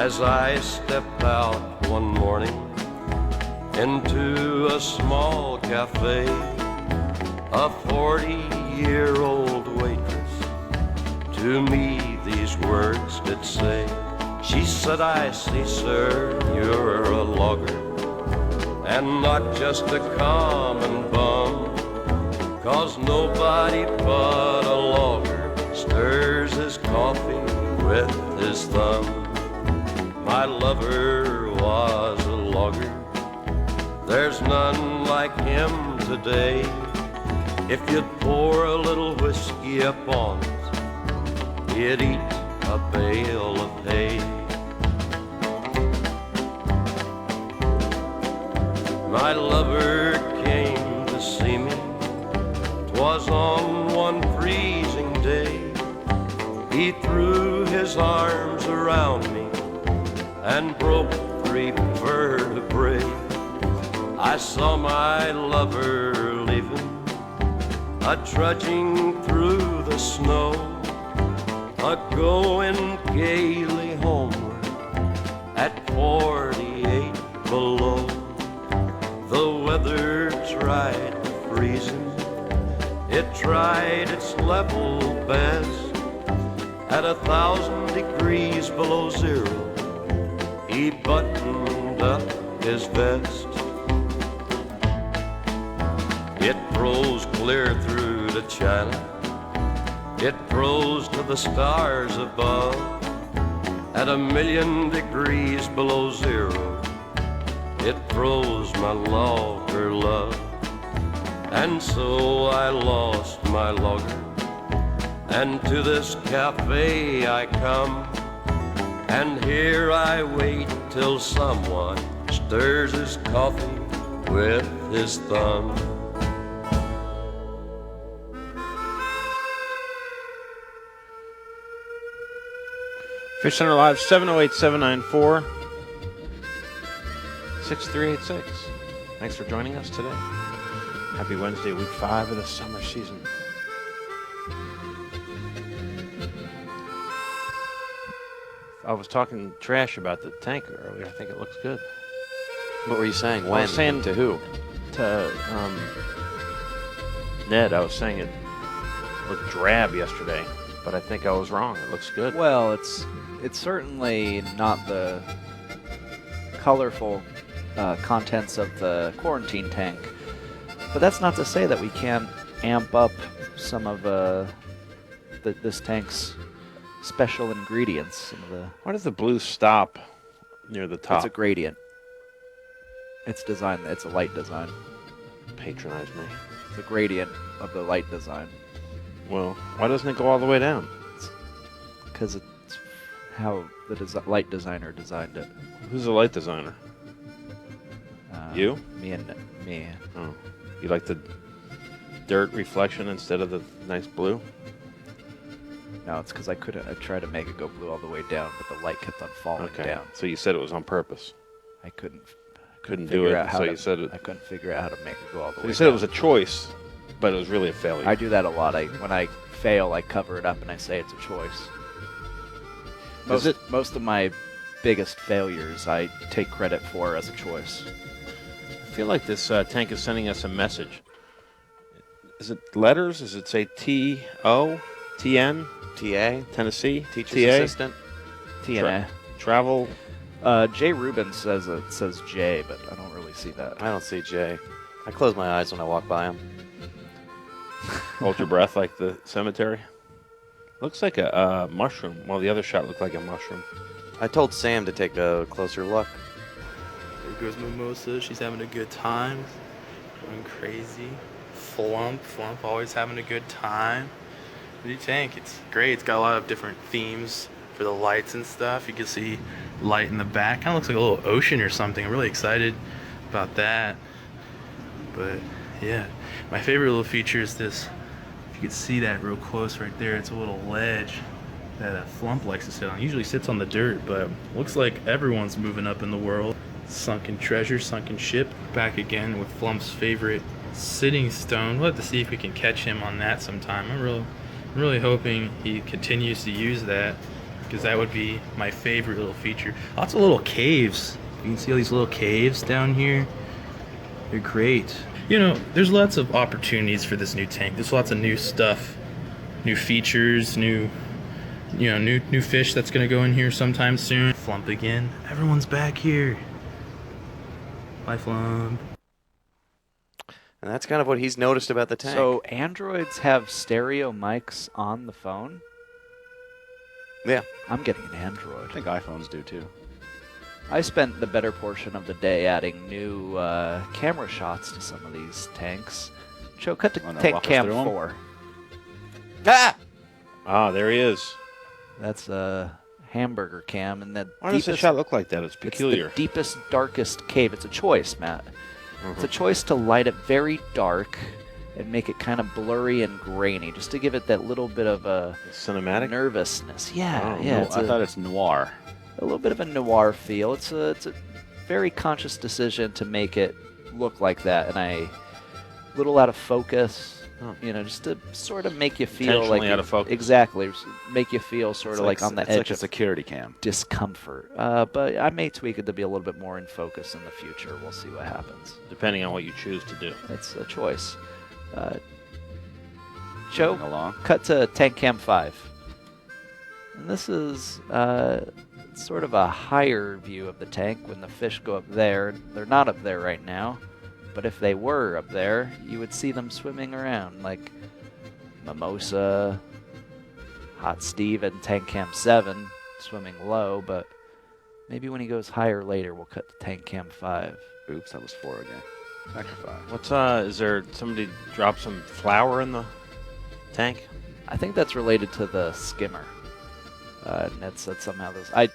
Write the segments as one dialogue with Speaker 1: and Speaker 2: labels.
Speaker 1: as I stepped out one morning into a small cafe. A 40-year-old waitress to me these words did say. She said, I see, sir, you're a logger, and not just a common bum, 'cause nobody but a logger stirs his coffee with his thumb. My lover was a logger, there's none like him today. If you'd pour a little whiskey upon it, he'd eat a bale of hay. My lover came to see me, 'twas on one freezing day. He threw his arms around me and broke 3 vertebrae. I saw my lover leaving, a-trudging through the snow, a-going gaily homeward at 48 below. The weather tried to freeze him, it tried its level best. At 1,000 degrees below zero, he buttoned up his vest. It froze clear through to China, it froze to the stars above. At 1,000,000 degrees below zero, it froze my logger love. And so I lost my logger, and to this cafe I come, and here I wait till someone stirs his coffee with his thumb.
Speaker 2: Fishcenter Live, 708-794-6386. Thanks for joining us today. Happy Wednesday, week 5 of the summer season. I was talking trash about the tank earlier. I think it looks good.
Speaker 3: What were you saying? When?
Speaker 2: I was saying
Speaker 3: to who?
Speaker 2: To Ned. I was saying it looked drab yesterday, but I think I was wrong. It looks good.
Speaker 4: Well, it's certainly not the colorful contents of the quarantine tank, but that's not to say that we can't amp up some of this tank's special ingredients. Some of the
Speaker 2: Why does the blue stop near the top?
Speaker 4: It's a gradient. It's designed. It's a light design.
Speaker 2: Patronize me.
Speaker 4: It's a gradient of the light design.
Speaker 2: Well, why doesn't it go all the way down?
Speaker 4: Because it's how the light designer designed it.
Speaker 2: Who's the light designer? You?
Speaker 4: Me.
Speaker 2: Oh, you like the dirt reflection instead of the nice blue?
Speaker 4: No, it's because I tried to make it go blue all the way down, but the light kept on falling down.
Speaker 2: So you said it was on purpose.
Speaker 4: I couldn't
Speaker 2: do it.
Speaker 4: Out
Speaker 2: so you said it.
Speaker 4: I couldn't figure out how to make it go all the way down.
Speaker 2: You said it was a choice, but it was really a failure.
Speaker 4: I do that a lot. When I fail, I cover it up and I say it's a choice. Most of my biggest failures I take credit for as a choice.
Speaker 2: I feel like this tank is sending us a message. Is it letters? Does it say T-O? T-N?
Speaker 3: T-A?
Speaker 2: Tennessee?
Speaker 3: Teacher's
Speaker 2: T-A?
Speaker 3: assistant?
Speaker 4: TNA.
Speaker 2: Travel?
Speaker 4: Jay Rubin says it says J, but I don't really see that.
Speaker 3: I don't see J. I close my eyes when I walk by him.
Speaker 2: Hold your breath like the cemetery. Looks like a mushroom. Well, the other shot looked like a mushroom.
Speaker 3: I told Sam to take a closer look.
Speaker 5: There goes Mimosa. She's having a good time. Going crazy. Flump always having a good time. New tank, it's great. It's got a lot of different themes for the lights and stuff. You can see light in the back. Kind of looks like a little ocean or something. I'm really excited about that. But yeah, my favorite little feature is this. If you could see that real close right there, it's a little ledge that a Flump likes to sit on. It usually sits on the dirt, but looks like everyone's moving up in the world. Sunken treasure, sunken ship. Back again with Flump's favorite sitting stone. We'll have to see if we can catch him on that sometime. I'm really hoping he continues to use that. because that would be my favorite little feature. Lots of little caves. You can see all these little caves down here. They're great. You know, there's lots of opportunities for this new tank. There's lots of new stuff, new features, new fish that's gonna go in here sometime soon. Flump again. Everyone's back here. Bye, Flump.
Speaker 3: And that's kind of what he's noticed about the tank.
Speaker 4: So androids have stereo mics on the phone?
Speaker 3: yeah.
Speaker 4: I'm getting an Android.
Speaker 6: I think iPhones do too.
Speaker 4: I spent the better portion of the day adding new camera shots to some of these tanks. Joe, cut to
Speaker 6: Wanna
Speaker 4: tank
Speaker 6: walk us
Speaker 4: cam
Speaker 6: through 'em?
Speaker 4: 4.
Speaker 3: Ah!
Speaker 2: Ah, there he is.
Speaker 4: That's a hamburger cam, and that
Speaker 2: Why does the shot look like that? It's peculiar.
Speaker 4: It's the deepest, darkest cave. It's a choice, Matt. It's a choice to light it very dark and make it kind of blurry and grainy, just to give it that little bit of a
Speaker 2: Cinematic?
Speaker 4: nervousness. Yeah,
Speaker 2: Oh,
Speaker 4: yeah.
Speaker 6: No,
Speaker 4: It's
Speaker 6: I thought it's noir.
Speaker 4: a little bit of a noir feel. It's a very conscious decision to make it look like that, and a little out of focus.
Speaker 2: Oh.
Speaker 4: You know, just to sort of make you feel
Speaker 2: Intentionally
Speaker 4: like
Speaker 2: out of focus.
Speaker 4: Exactly, make you feel sort of like on the
Speaker 6: it's
Speaker 4: edge
Speaker 6: like a
Speaker 4: of
Speaker 6: security cam.
Speaker 4: discomfort. But I may tweak it to be a little bit more in focus in the future. We'll see what happens.
Speaker 2: Depending on what you choose to do.
Speaker 4: It's a choice. Joe,
Speaker 6: Moving along.
Speaker 4: cut to Tank Cam 5. And this is sort of a higher view of the tank when the fish go up there. They're not up there right now, but if they were up there, you would see them swimming around like Mimosa, Hot Steve, and Tank Cam 7 swimming low, but maybe when he goes higher later, we'll cut to Tank Cam 5.
Speaker 6: Oops, that was 4 again. Back to 5.
Speaker 2: What's is there somebody drop some flour in the tank?
Speaker 4: I think that's related to the skimmer. Ned said somehow this. I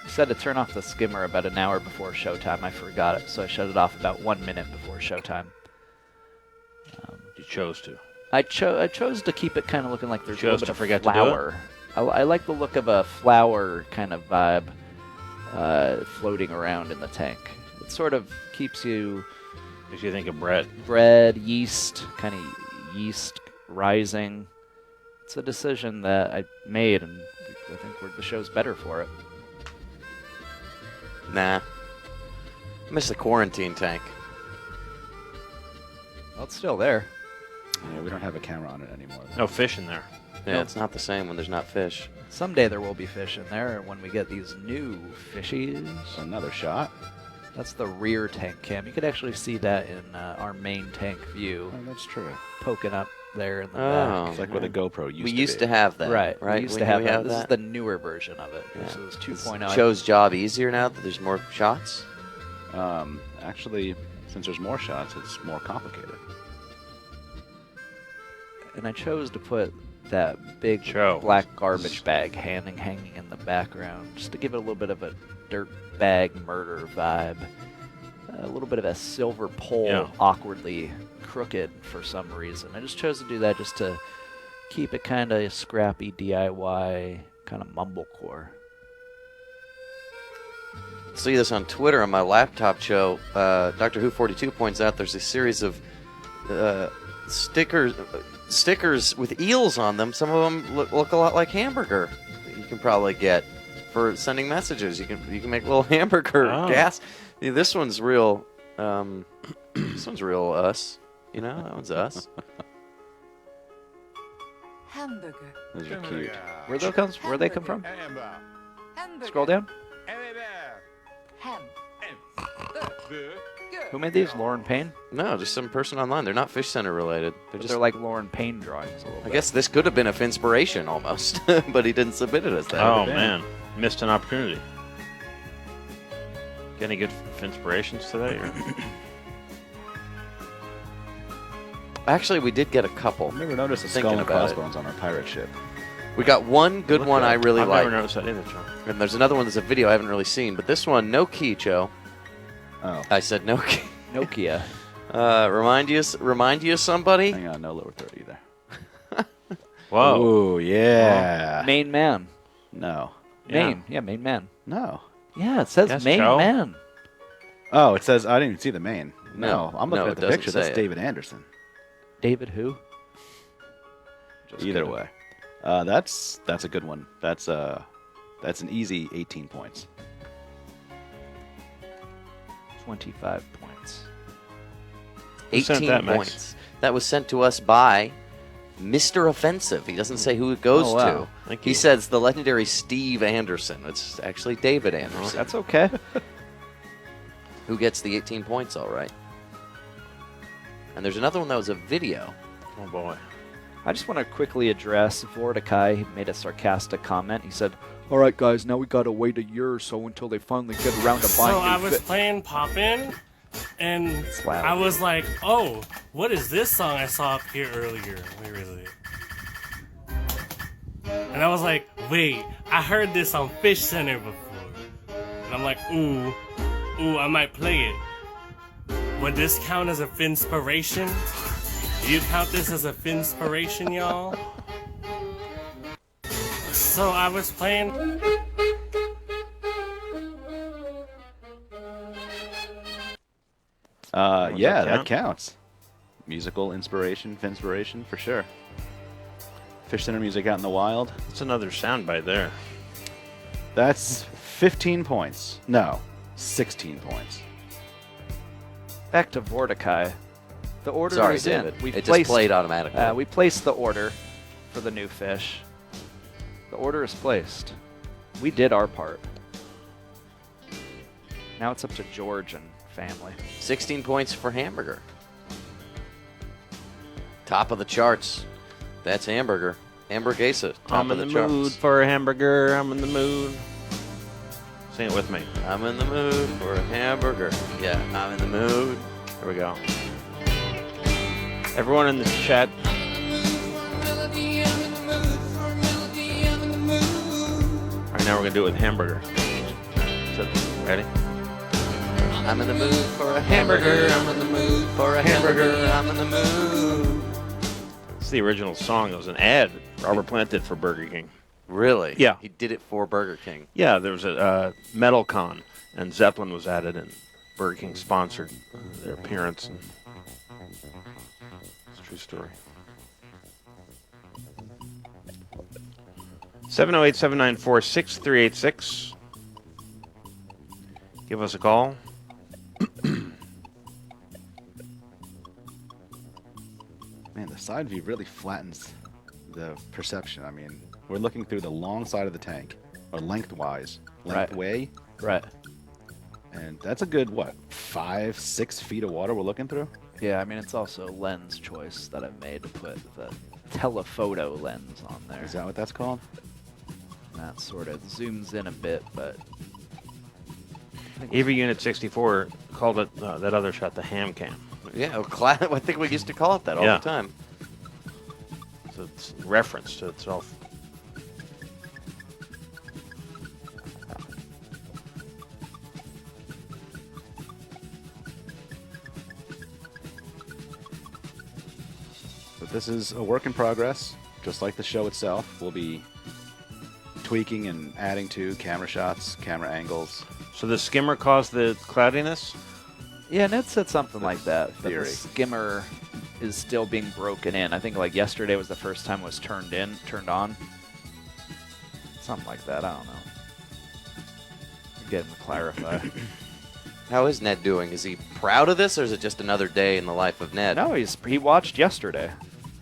Speaker 4: said to turn off the skimmer about an hour before showtime. I forgot it, so I shut it off about 1 minute before showtime.
Speaker 2: You chose to.
Speaker 4: I chose to keep it kind of looking like there's a
Speaker 2: Chose
Speaker 4: little bit
Speaker 2: to
Speaker 4: of
Speaker 2: forget to do it?
Speaker 4: flour. I like the look of a flour kind of vibe floating around in the tank. It sort of keeps you
Speaker 2: Makes you think of bread.
Speaker 4: bread, yeast, kind of yeast rising. It's a decision that I made, and I think the show's better for it.
Speaker 3: Nah. I miss the quarantine tank.
Speaker 4: Well, it's still there.
Speaker 6: Yeah, we don't have a camera on it anymore.
Speaker 2: No fish in there.
Speaker 3: Yeah,
Speaker 4: Nope.
Speaker 3: it's not the same when there's not fish.
Speaker 4: Someday there will be fish in there when we get these new fishies.
Speaker 6: Another shot.
Speaker 4: That's the rear tank cam. You could actually see that in our main tank view,
Speaker 6: Oh, that's true.
Speaker 4: poking up there in the
Speaker 3: Oh.
Speaker 6: It's like what a GoPro used
Speaker 3: We
Speaker 6: to
Speaker 3: used
Speaker 6: be.
Speaker 3: to have that.
Speaker 4: back.
Speaker 3: Right.
Speaker 4: We used
Speaker 3: When
Speaker 4: to have
Speaker 3: we
Speaker 4: that. This is the newer version of it.
Speaker 3: Yeah.
Speaker 4: This is
Speaker 3: Is
Speaker 4: 2.0.
Speaker 3: Joe's job easier now that there's more shots?
Speaker 6: Actually, since there's more shots, it's more complicated.
Speaker 4: And I chose to put that big
Speaker 2: Joe.
Speaker 4: black garbage bag hanging in the background, just to give it a little bit of a dirt bag murder vibe. A little bit of a silver pole,
Speaker 2: Yeah.
Speaker 4: awkwardly crooked for some reason. I just chose to do that just to keep it kind of scrappy DIY, kind of mumblecore.
Speaker 3: See this on Twitter on my laptop show. Doctor Who 42 points out there's a series of stickers with eels on them. Some of them look a lot like hamburger. That you can probably get for sending messages. You can make little hamburger gas. Yeah, this one's real. This one's real us. You know, that one's us.
Speaker 7: Hamburger.
Speaker 6: Those are cute.
Speaker 4: Where they come from?
Speaker 7: Hamburger.
Speaker 4: Scroll down.
Speaker 7: Ham.
Speaker 4: Who made these? Lauren Payne?
Speaker 3: No, just some person online. They're not Fishcenter related. They're
Speaker 4: But
Speaker 3: just.
Speaker 4: they're like Lauren Payne drawings a little
Speaker 3: I
Speaker 4: bit.
Speaker 3: guess this could have been a Finspiration almost, but he didn't submit it as that.
Speaker 2: Oh, man. Missed an opportunity. Get any good inspirations today? Or?
Speaker 3: Actually, we did get a couple.
Speaker 6: I've never noticed a
Speaker 3: Thinking
Speaker 6: skull and
Speaker 3: about it.
Speaker 6: crossbones on our pirate ship.
Speaker 3: We got one good one I really
Speaker 2: I've
Speaker 3: like.
Speaker 2: never noticed that either, Joe.
Speaker 3: And there's another one that's a video I haven't really seen, but this one, no key, Joe.
Speaker 6: Oh,
Speaker 3: I said no key.
Speaker 4: Nokia.
Speaker 3: Remind you of somebody?
Speaker 6: hang on, no lower third either.
Speaker 2: Whoa.
Speaker 6: Ooh, yeah.
Speaker 4: Main man.
Speaker 6: No.
Speaker 2: Yeah.
Speaker 4: Main. Yeah, main man.
Speaker 6: No.
Speaker 4: Yeah, it says
Speaker 2: Yes,
Speaker 4: main
Speaker 2: Joe.
Speaker 4: man.
Speaker 6: Oh, it says I didn't even see the main.
Speaker 3: No,
Speaker 6: I'm
Speaker 3: no,
Speaker 6: looking
Speaker 3: it
Speaker 6: at the
Speaker 3: doesn't
Speaker 6: picture.
Speaker 3: say
Speaker 6: That's
Speaker 3: it.
Speaker 6: David Anderson.
Speaker 4: David who?
Speaker 6: Either way. That's a good one. That's That's an easy 18 points.
Speaker 4: 25 points.
Speaker 2: Who sent
Speaker 3: 18
Speaker 2: that, Max?
Speaker 3: points. That was sent to us by Mr. Offensive. He doesn't say who it goes
Speaker 4: Oh, wow.
Speaker 3: to.
Speaker 2: Thank
Speaker 3: He
Speaker 2: you.
Speaker 3: says the legendary Steve Anderson. It's actually David Anderson.
Speaker 4: That's okay.
Speaker 3: Who gets the 18 points, all right. And there's another one that was a video.
Speaker 2: Oh boy.
Speaker 4: I just want to quickly address Vorticai. He made a sarcastic comment. He said, "All right, guys, now we gotta wait a year or so until they finally get around to buying
Speaker 8: So I
Speaker 4: new
Speaker 8: was
Speaker 4: fi-"
Speaker 8: playing Poppin', and
Speaker 4: It's loud.
Speaker 8: I was like, oh, what is this song I saw up here earlier? Where is it? And I was like, wait, I heard this on Fishcenter before. And I'm like, ooh, I might play it. Would this count as a Finspiration? Do you count this as a Finspiration, y'all? So I was playing.
Speaker 6: Yeah,
Speaker 2: that
Speaker 6: that
Speaker 2: count?
Speaker 6: counts. Musical inspiration, finspiration, for sure. Fishcenter music out in the wild.
Speaker 2: That's another soundbite there.
Speaker 6: That's 15 points. No, 16 points.
Speaker 4: Back to Vorticai. The order
Speaker 3: Sorry,
Speaker 4: is in.
Speaker 3: David.
Speaker 4: We've
Speaker 3: It
Speaker 4: placed,
Speaker 3: just played automatically.
Speaker 4: we placed the order for the new fish. The order is placed. We did our part. Now it's up to George and family.
Speaker 3: 16 points for Hamburger. Top of the charts. That's Hamburger. Hamburguesa. Top
Speaker 2: I'm
Speaker 3: of
Speaker 2: in the
Speaker 3: charts.
Speaker 2: mood for a hamburger. I'm in the mood. Sing it with me.
Speaker 3: I'm in the mood for a hamburger. Yeah, I'm in the mood.
Speaker 2: Here we go. Everyone in the chat. All right, now we're gonna do it with hamburger. So, ready?
Speaker 3: I'm in the mood for a hamburger. I'm in the mood for a hamburger. I'm in the mood.
Speaker 2: It's the original song. It was an ad Robert Plant did for Burger King.
Speaker 3: Really?
Speaker 2: Yeah.
Speaker 3: He did it for Burger King.
Speaker 2: Yeah, there was a Metal Con, and Zeppelin was added, and Burger King sponsored their appearance. And it's a true story. 708-794-6386. Give us a call.
Speaker 6: Man, the side view really flattens the perception. I mean, we're looking through the long side of the tank, or lengthwise,
Speaker 4: Right.
Speaker 6: lengthway,
Speaker 4: Right.
Speaker 6: and that's a good, what, 5-6 feet of water we're looking through?
Speaker 4: Yeah, I mean, it's also a lens choice that I've made to put the telephoto lens on there.
Speaker 6: Is that what that's called?
Speaker 4: That sort of zooms in a bit, but
Speaker 2: EV Unit 64 called it, that other shot, the ham cam.
Speaker 3: Yeah, I think we used to call it that all
Speaker 2: Yeah.
Speaker 3: the time.
Speaker 2: So it's a reference to itself.
Speaker 6: But this is a work in progress, just like the show itself. We'll be tweaking and adding to camera shots, camera angles.
Speaker 2: So the skimmer caused the cloudiness?
Speaker 4: yeah, Ned said something like that. But the
Speaker 6: Theory.
Speaker 4: skimmer is still being broken in. I think like yesterday was the first time it was turned on. Something like that. I don't know. Get him to clarify.
Speaker 3: How is Ned doing? Is he proud of this, or is it just another day in the life of Ned?
Speaker 4: No, he watched yesterday.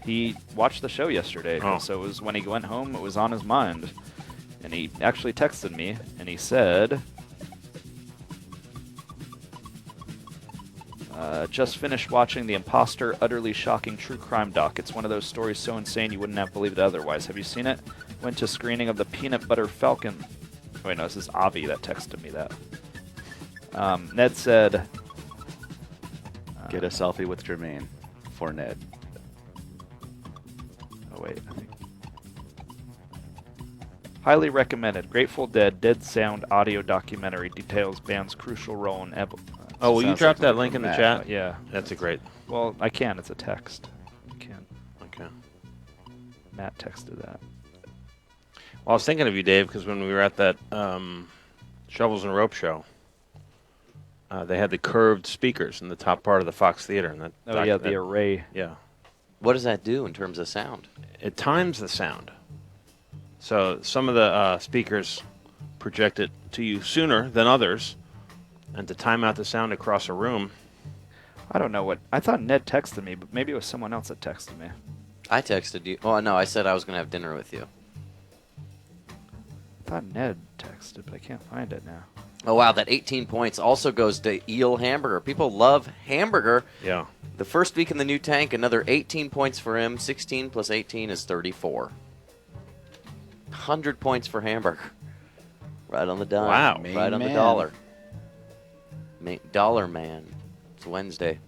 Speaker 4: He watched the show yesterday,
Speaker 2: Oh.
Speaker 4: so it was when he went home. It was on his mind, and he actually texted me, and he said, "Just finished watching The Imposter, utterly shocking true crime doc. It's one of those stories so insane you wouldn't have believed it otherwise. Have you seen it? Went to screening of the Peanut Butter Falcon." Wait, no, this is Avi that texted me that. Ned said,
Speaker 6: Get a selfie with Jermaine for Ned.
Speaker 4: "Oh wait, I think." Highly recommended. Grateful Dead Dead Sound audio documentary details band's crucial role in
Speaker 2: Oh, will you
Speaker 6: Sounds
Speaker 2: drop
Speaker 6: like
Speaker 2: that
Speaker 6: something
Speaker 2: link
Speaker 6: from
Speaker 2: in the
Speaker 6: Matt.
Speaker 2: chat?
Speaker 4: yeah.
Speaker 2: That's a great.
Speaker 4: Well, I can. It's a text. I can.
Speaker 2: Okay.
Speaker 4: Matt texted that.
Speaker 2: Well, I was thinking of you, Dave, because when we were at that Shovels and Rope show, they had the curved speakers in the top part of the Fox Theater. And that
Speaker 4: Oh yeah, the array.
Speaker 2: yeah.
Speaker 3: What does that do in terms of sound?
Speaker 2: It times the sound. So some of the speakers project it to you sooner than others, and to time out the sound across a room.
Speaker 4: I don't know what. I thought Ned texted me, but maybe it was someone else that texted me.
Speaker 3: I texted you. Oh, no, I said I was going to have dinner with you.
Speaker 4: I thought Ned texted, but I can't find it now.
Speaker 3: Oh, wow, that 18 points also goes to Eel Hamburger. People love Hamburger.
Speaker 2: Yeah.
Speaker 3: The first week in the new tank, another 18 points for him. 16 plus 18 is 34. 100 points for Hamburger. Right on the dime.
Speaker 2: Wow.
Speaker 3: Right on the dollar. Dollar man. It's Wednesday.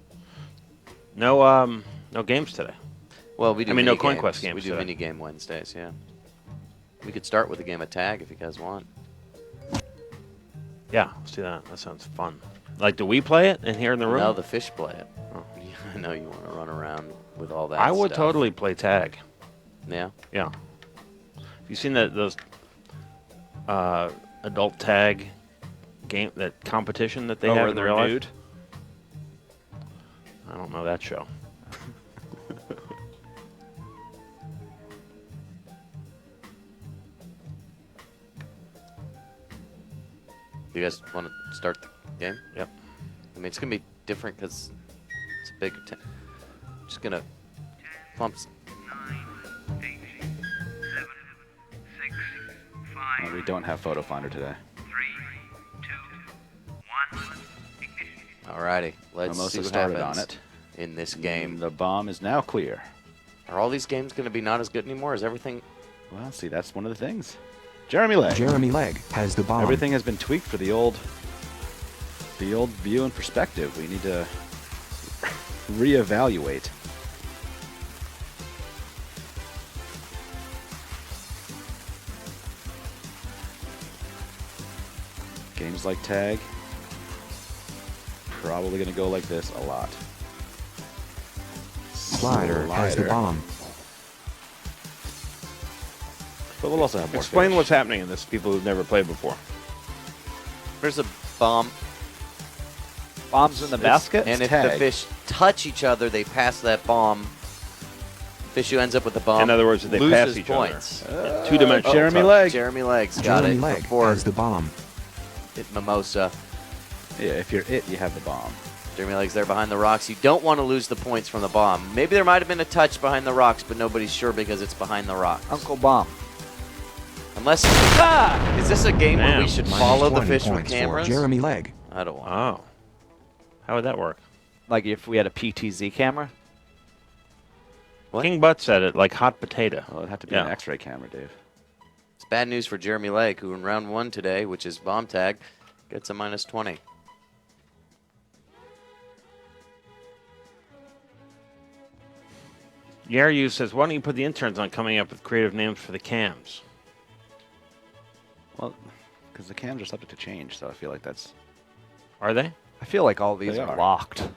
Speaker 2: No games today.
Speaker 3: Well, we do.
Speaker 2: no
Speaker 3: mini
Speaker 2: Coin
Speaker 3: games.
Speaker 2: Quest games
Speaker 3: We do
Speaker 2: today.
Speaker 3: mini game Wednesdays. Yeah. We could start with a game of tag if you guys want.
Speaker 2: Yeah, let's do that. That sounds fun. Like, do we play it in here in the room?
Speaker 3: No, the fish play it.
Speaker 2: Oh.
Speaker 3: I know you want to run around with all that.
Speaker 2: I would
Speaker 3: stuff.
Speaker 2: totally play tag.
Speaker 3: Yeah.
Speaker 2: Yeah. Have you seen those adult tag game, that competition that they have
Speaker 4: where
Speaker 2: in
Speaker 4: they're
Speaker 2: real life?
Speaker 4: nude?
Speaker 2: I don't know that show.
Speaker 3: You guys want to start the game?
Speaker 2: Yep.
Speaker 3: I mean, it's going to be different because it's a big... just going to... Plumps.
Speaker 6: We don't have Photo Finder today.
Speaker 3: Alrighty. Let's see
Speaker 6: Mimosa
Speaker 3: what
Speaker 6: started
Speaker 3: happens
Speaker 6: on it.
Speaker 3: in this game.
Speaker 6: The bomb is now clear.
Speaker 3: Are all these games going to be not as good anymore? Is everything...
Speaker 6: Well, see, that's one of the things. Jeremy Legg.
Speaker 9: Jeremy Legg has the bomb.
Speaker 6: Everything has been tweaked for the old view and perspective. We need to reevaluate. Games like tag, probably going to go like this a lot.
Speaker 9: Slider has the bomb.
Speaker 6: But we'll also have more
Speaker 2: Explain
Speaker 6: fish.
Speaker 2: what's happening in this, people who've never played before.
Speaker 3: There's a bomb,
Speaker 4: Bombs in the basket?
Speaker 3: and if the
Speaker 6: tag.
Speaker 3: fish touch each other, they pass that bomb. Fish who ends up with the bomb
Speaker 2: In other words, if they
Speaker 3: loses
Speaker 2: pass each
Speaker 3: points.
Speaker 2: other. Two-dimensional.
Speaker 6: Jeremy
Speaker 2: touch.
Speaker 6: Legg.
Speaker 3: Jeremy Legg's got
Speaker 9: Jeremy
Speaker 3: it
Speaker 9: Legg
Speaker 3: before
Speaker 9: has the bomb.
Speaker 3: it Mimosa.
Speaker 6: Yeah, if you're it, you have the bomb.
Speaker 3: Jeremy Legg's there behind the rocks. You don't want to lose the points from the bomb. Maybe there might have been a touch behind the rocks, but nobody's sure because it's behind the rocks.
Speaker 4: Uncle Bomb.
Speaker 3: Unless... Is this a game where we
Speaker 2: Damn.
Speaker 3: should
Speaker 9: Minus
Speaker 3: follow the
Speaker 9: 20
Speaker 3: fish with
Speaker 9: points for
Speaker 3: cameras?
Speaker 9: Jeremy Legg.
Speaker 3: I don't want
Speaker 2: Oh. How would that work?
Speaker 4: Like if we had a PTZ camera?
Speaker 3: What?
Speaker 2: King Butt said it like hot potato.
Speaker 6: Well, it'd have to be
Speaker 2: Yeah.
Speaker 6: an X-ray camera, Dave.
Speaker 3: It's bad news for Jeremy Legg, who in round 1 today, which is bomb tag, gets a minus 20.
Speaker 2: Yaru says, why don't you put the interns on coming up with creative names for the cams?
Speaker 6: Well, because the cams are subject to change, so I feel like that's...
Speaker 2: Are they?
Speaker 4: I feel like all these
Speaker 6: They
Speaker 4: are
Speaker 6: are.
Speaker 4: locked.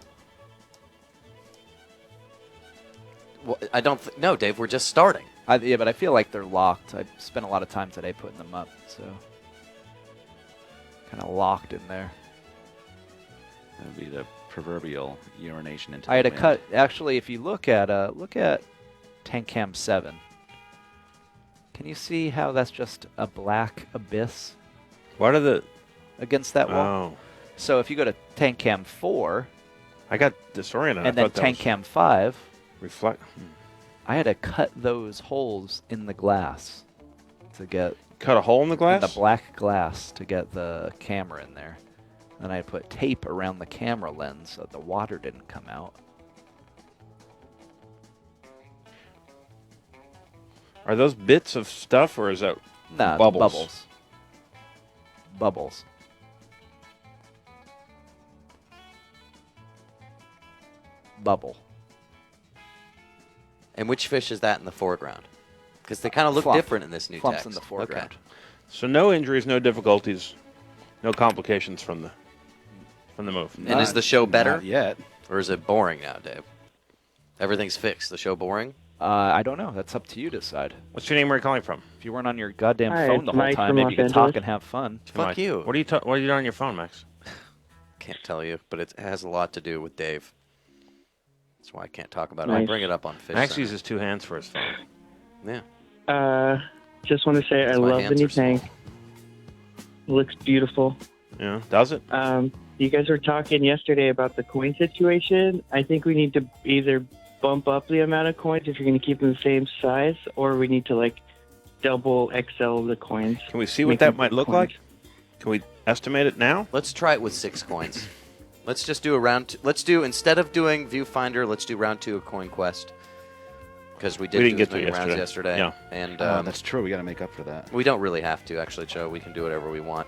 Speaker 3: Well, I don't... No, Dave, we're just starting.
Speaker 4: Yeah, but I feel like they're locked. I spent a lot of time today putting them up, so kind of locked in there.
Speaker 6: That would be the proverbial urination into
Speaker 4: I had
Speaker 6: the
Speaker 4: to
Speaker 6: wind.
Speaker 4: cut. Actually, if you look at Tank Cam 7, can you see how that's just a black abyss
Speaker 2: What are the...
Speaker 4: against that wall?
Speaker 2: Oh.
Speaker 4: So if you go to Tank Cam 4
Speaker 2: I got disoriented.
Speaker 4: and
Speaker 2: I
Speaker 4: then
Speaker 2: thought that
Speaker 4: Tank
Speaker 2: was
Speaker 4: Cam 5,
Speaker 2: reflect.
Speaker 4: I had to cut those holes in the glass to get
Speaker 2: Cut a hole in the
Speaker 4: in
Speaker 2: glass?
Speaker 4: the black glass to get the camera in there. And I put tape around the camera lens so the water didn't come out.
Speaker 2: Are those bits of stuff, or is that
Speaker 4: Nah, it's
Speaker 2: bubbles?
Speaker 4: bubbles. Bubbles. Bubble.
Speaker 3: And which fish is that in the foreground? Because they kind of look
Speaker 4: Flump.
Speaker 3: different in this new
Speaker 4: Flump's
Speaker 3: text.
Speaker 4: in the foreground.
Speaker 3: Okay.
Speaker 2: So no injuries, no difficulties, no complications from the move.
Speaker 3: And is the show better?
Speaker 6: Not yet.
Speaker 3: Or is it boring now, Dave? Everything's fixed. The show boring?
Speaker 4: I don't know. That's up to you to decide.
Speaker 2: What's your name? Where are you calling from?
Speaker 4: If you weren't on your goddamn
Speaker 10: Hi,
Speaker 4: phone
Speaker 10: it's
Speaker 4: the whole
Speaker 10: Mike
Speaker 4: time,
Speaker 10: from
Speaker 4: maybe
Speaker 10: Los
Speaker 4: you could talk
Speaker 10: Angeles.
Speaker 4: and have fun.
Speaker 3: Fuck
Speaker 2: Mike.
Speaker 3: you.
Speaker 2: What are you doing on your phone, Max?
Speaker 3: Can't tell you, but it has a lot to do with Dave. That's why I can't talk about it. I'll
Speaker 10: Nice.
Speaker 3: bring it up on Fish
Speaker 2: Max
Speaker 3: Center.
Speaker 2: uses two hands for his phone.
Speaker 3: Yeah.
Speaker 10: Just want to say I
Speaker 3: That's why
Speaker 10: love the
Speaker 3: hands
Speaker 10: new
Speaker 3: are small.
Speaker 10: tank. Looks beautiful.
Speaker 2: Yeah, does it?
Speaker 10: You guys were talking yesterday about the coin situation. I think we need to either bump up the amount of coins if you're going to keep them the same size, or we need to like double XL the coins.
Speaker 2: Can we see what
Speaker 10: Make
Speaker 2: that
Speaker 10: them
Speaker 2: might look
Speaker 10: coins.
Speaker 2: like? Can we estimate it now?
Speaker 3: Let's try it with 6 coins. Let's just do a round. Let's do, instead of doing Viewfinder, let's do round 2 of Coin Quest. Because we
Speaker 2: didn't
Speaker 3: do
Speaker 2: get
Speaker 3: as many
Speaker 2: to
Speaker 3: rounds
Speaker 2: yesterday.
Speaker 3: yesterday.
Speaker 2: Yeah.
Speaker 3: And
Speaker 6: that's true. We got to make up for that.
Speaker 3: we don't really have to, actually, Joe. We can do whatever we want.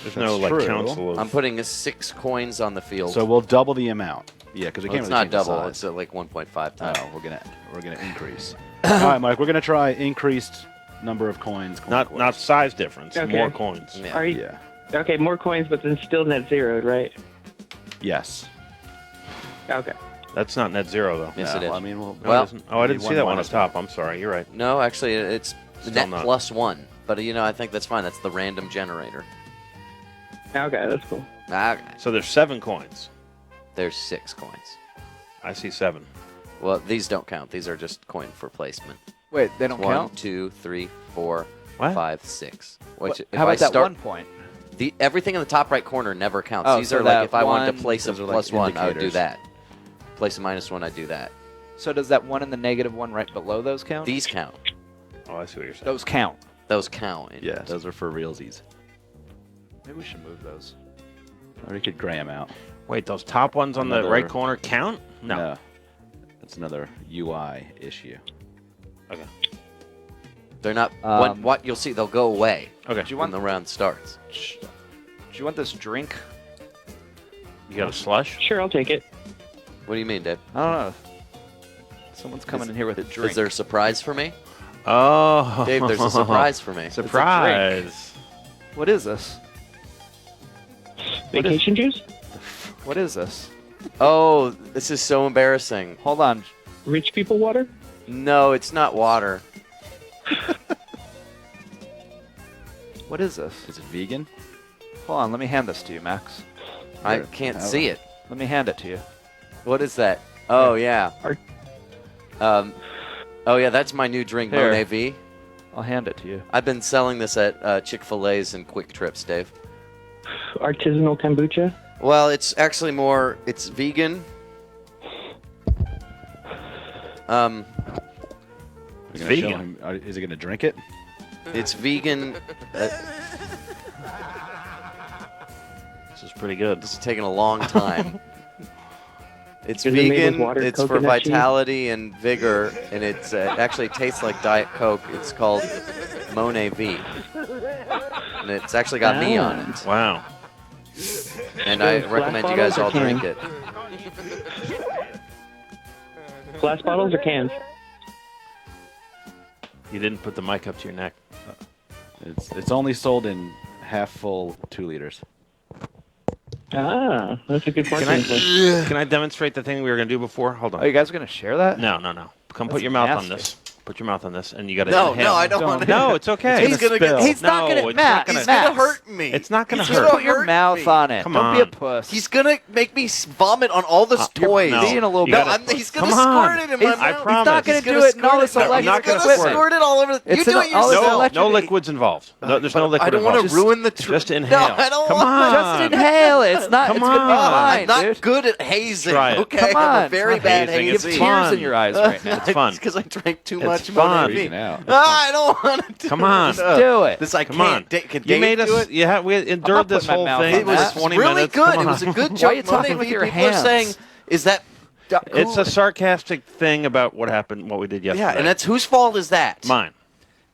Speaker 2: There's
Speaker 6: That's
Speaker 2: no like
Speaker 6: true.
Speaker 2: council of.
Speaker 3: I'm putting 6 coins on the field.
Speaker 6: So we'll double the amount. Yeah, because we
Speaker 3: Well,
Speaker 6: can't
Speaker 3: it's
Speaker 6: really
Speaker 3: not
Speaker 6: change the
Speaker 3: double.
Speaker 6: size.
Speaker 3: It's like 1.5 times.
Speaker 6: Oh, we're gonna increase. All right, Mike. We're gonna try increased number of coins. Coin
Speaker 2: not
Speaker 6: quest.
Speaker 2: size difference.
Speaker 10: Okay.
Speaker 2: More coins.
Speaker 3: Yeah.
Speaker 10: Are you,
Speaker 6: Yeah.
Speaker 10: Okay, more coins, but then still net zeroed, right?
Speaker 6: Yes.
Speaker 10: Okay.
Speaker 2: That's not net zero though.
Speaker 3: Yes,
Speaker 6: No,
Speaker 3: it is.
Speaker 6: I mean,
Speaker 2: No,
Speaker 3: Well-
Speaker 2: it isn't. Oh, I didn't
Speaker 6: need
Speaker 2: see that one up
Speaker 6: minus
Speaker 2: top. I'm sorry. You're right.
Speaker 3: No, actually, it's
Speaker 2: Still
Speaker 3: net
Speaker 2: not.
Speaker 3: +1. But, I think that's fine. That's the random generator.
Speaker 10: Okay, that's cool.
Speaker 3: Okay.
Speaker 2: So there's 7 coins.
Speaker 3: There's 6 coins.
Speaker 2: I see 7.
Speaker 3: Well, these don't count. These are just coin for placement.
Speaker 4: Wait, they don't
Speaker 3: 1,
Speaker 4: count?
Speaker 3: 2, 3, 4,
Speaker 2: What?
Speaker 3: 5, 6. Which, if
Speaker 4: How about
Speaker 3: I
Speaker 4: that
Speaker 3: start,
Speaker 4: 1 point?
Speaker 3: everything in the top right corner never counts.
Speaker 4: Oh,
Speaker 3: These
Speaker 4: so
Speaker 3: are like
Speaker 4: that
Speaker 3: if I wanted to
Speaker 4: one-
Speaker 3: place a
Speaker 6: those are like
Speaker 3: +1, I would do
Speaker 6: indicators.
Speaker 3: that. Place a -1, I'd do that.
Speaker 4: So does that 1 and the -1 right below those count?
Speaker 3: These count.
Speaker 2: Oh, I see what you're saying.
Speaker 4: Those count.
Speaker 3: Those count.
Speaker 6: Yeah, those are for realsies.
Speaker 4: Maybe we should move those.
Speaker 6: Or we could gray them out.
Speaker 2: Wait, those top ones on the
Speaker 6: Another-
Speaker 2: right corner count? No.
Speaker 6: That's another UI issue.
Speaker 2: Okay.
Speaker 3: They're not.
Speaker 4: Um,
Speaker 3: what you'll see, they'll go away
Speaker 2: Okay.
Speaker 4: Do you
Speaker 3: when
Speaker 4: want
Speaker 3: the round starts.
Speaker 4: Do you want this drink?
Speaker 2: You got a slush?
Speaker 10: Sure, I'll take it.
Speaker 3: What do you mean, Dave?
Speaker 4: I don't know. Someone's coming in here with a drink.
Speaker 3: Is there a surprise for me?
Speaker 2: Oh.
Speaker 3: Dave, there's a surprise for me.
Speaker 2: Surprise.
Speaker 4: What is this?
Speaker 10: Vacation juice?
Speaker 4: What is this?
Speaker 3: Oh, this is so embarrassing.
Speaker 4: Hold on.
Speaker 10: Rich people water?
Speaker 3: No, it's not water.
Speaker 4: What is this?
Speaker 6: Is it vegan?
Speaker 4: Hold on. Let me hand this to you, Max.
Speaker 3: I
Speaker 6: Here,
Speaker 3: can't
Speaker 6: have
Speaker 3: see
Speaker 6: it.
Speaker 3: it.
Speaker 4: Let me hand it to you.
Speaker 3: What is that? Oh, yeah.
Speaker 10: Are-
Speaker 3: Oh, yeah, that's my new drink,
Speaker 4: Here.
Speaker 3: Monet V.
Speaker 4: I'll hand it to you.
Speaker 3: I've been selling this at Chick-fil-A's and Quick Trips, Dave.
Speaker 10: Artisanal kombucha?
Speaker 3: Well, it's actually it's vegan.
Speaker 6: We're gonna show
Speaker 2: vegan.
Speaker 6: him- is he gonna drink it?
Speaker 3: It's vegan.
Speaker 2: This is pretty good.
Speaker 3: This is taking a long time. It's
Speaker 10: Is it made with
Speaker 3: vegan.
Speaker 10: water,
Speaker 3: It's for
Speaker 10: coconut cheese?
Speaker 3: vitality and vigor, and it actually tastes like Diet Coke. It's called Monet V, and it's actually got me on it.
Speaker 2: Wow.
Speaker 3: And I
Speaker 10: Glass
Speaker 3: recommend you guys all
Speaker 10: bottles or
Speaker 3: drink it.
Speaker 10: Glass bottles or cans?
Speaker 2: You didn't put the mic up to your neck.
Speaker 6: It's only sold in half full 2 liters.
Speaker 10: Ah, that's a good
Speaker 2: Can
Speaker 10: marketing point.
Speaker 2: Can I demonstrate the thing we were going to do before? Hold on.
Speaker 4: Oh, you guys are gonna share that?
Speaker 2: No. Come put
Speaker 4: That's
Speaker 2: your mouth on
Speaker 4: nasty.
Speaker 2: this. Put your mouth on this, and you got to
Speaker 3: No,
Speaker 2: inhale.
Speaker 3: I don't want to.
Speaker 2: No, it's okay.
Speaker 3: He's gonna get.
Speaker 4: He's not
Speaker 2: No,
Speaker 4: gonna.
Speaker 2: it's
Speaker 4: Matt,
Speaker 2: not gonna-
Speaker 3: He's gonna
Speaker 4: Max,
Speaker 3: hurt me.
Speaker 2: It's not going to
Speaker 3: He's
Speaker 2: hurt.
Speaker 3: gonna
Speaker 4: Put your
Speaker 3: hurt
Speaker 4: mouth
Speaker 3: me.
Speaker 4: on it.
Speaker 2: Come
Speaker 4: Don't be a
Speaker 2: on.
Speaker 4: puss.
Speaker 3: He's gonna make me vomit on all the toys.
Speaker 2: no.
Speaker 4: Being a little
Speaker 2: You
Speaker 4: bit.
Speaker 2: gotta-
Speaker 3: He's gonna
Speaker 2: Come on.
Speaker 3: squirt it in my
Speaker 4: He's-
Speaker 3: mouth.
Speaker 2: I promise.
Speaker 4: He's not gonna
Speaker 3: He's
Speaker 4: do
Speaker 3: gonna
Speaker 4: it in all this
Speaker 3: squirt it.
Speaker 2: I'm not
Speaker 4: electric
Speaker 2: gonna
Speaker 3: He's gonna
Speaker 2: squirt it.
Speaker 3: squirt it all over.
Speaker 4: It's
Speaker 3: You do
Speaker 4: in
Speaker 3: it
Speaker 4: all this
Speaker 3: yourself.
Speaker 4: electric-
Speaker 2: No liquids involved. No, there's no liquid
Speaker 3: I don't want
Speaker 2: involved.
Speaker 3: to ruin the.
Speaker 2: Just inhale.
Speaker 3: No, I don't
Speaker 2: Come
Speaker 3: want.
Speaker 2: on.
Speaker 4: Just inhale it. It's not.
Speaker 2: Come
Speaker 4: it's gonna be
Speaker 2: on.
Speaker 4: fine,
Speaker 3: I'm not
Speaker 4: dude.
Speaker 3: good at hazing.
Speaker 2: Try it.
Speaker 3: Okay,
Speaker 4: Come
Speaker 3: I'm
Speaker 4: on.
Speaker 3: a very
Speaker 2: It's not
Speaker 3: bad
Speaker 2: hazing,
Speaker 4: You have
Speaker 2: it's
Speaker 3: hazer.
Speaker 4: tears
Speaker 2: fun.
Speaker 4: in your eyes right now.
Speaker 2: It's fun.
Speaker 3: because I drank too
Speaker 2: It's
Speaker 3: much.
Speaker 2: fun.
Speaker 3: Monet V.
Speaker 6: Freaking out.
Speaker 3: No, I don't want to do
Speaker 2: Come on.
Speaker 3: it.
Speaker 4: Do it.
Speaker 3: This I
Speaker 2: Come
Speaker 3: can't.
Speaker 2: on.
Speaker 3: Can
Speaker 2: You
Speaker 3: Dave
Speaker 2: made
Speaker 3: do
Speaker 2: us.
Speaker 3: it?
Speaker 2: Yeah, we endured this
Speaker 4: putting my
Speaker 2: whole
Speaker 4: mouth
Speaker 2: thing.
Speaker 4: on
Speaker 3: It was
Speaker 2: for 20
Speaker 3: really
Speaker 2: minutes.
Speaker 3: good.
Speaker 2: Come
Speaker 3: It was a
Speaker 2: on.
Speaker 3: good
Speaker 4: Why
Speaker 3: joke.
Speaker 4: are you talking
Speaker 3: Monet
Speaker 4: with
Speaker 3: V.
Speaker 4: your
Speaker 3: People are saying,
Speaker 4: hands?
Speaker 3: is that?
Speaker 2: It's a sarcastic thing about what happened, what we did yesterday.
Speaker 3: Yeah, and that's whose fault is that?
Speaker 2: mine.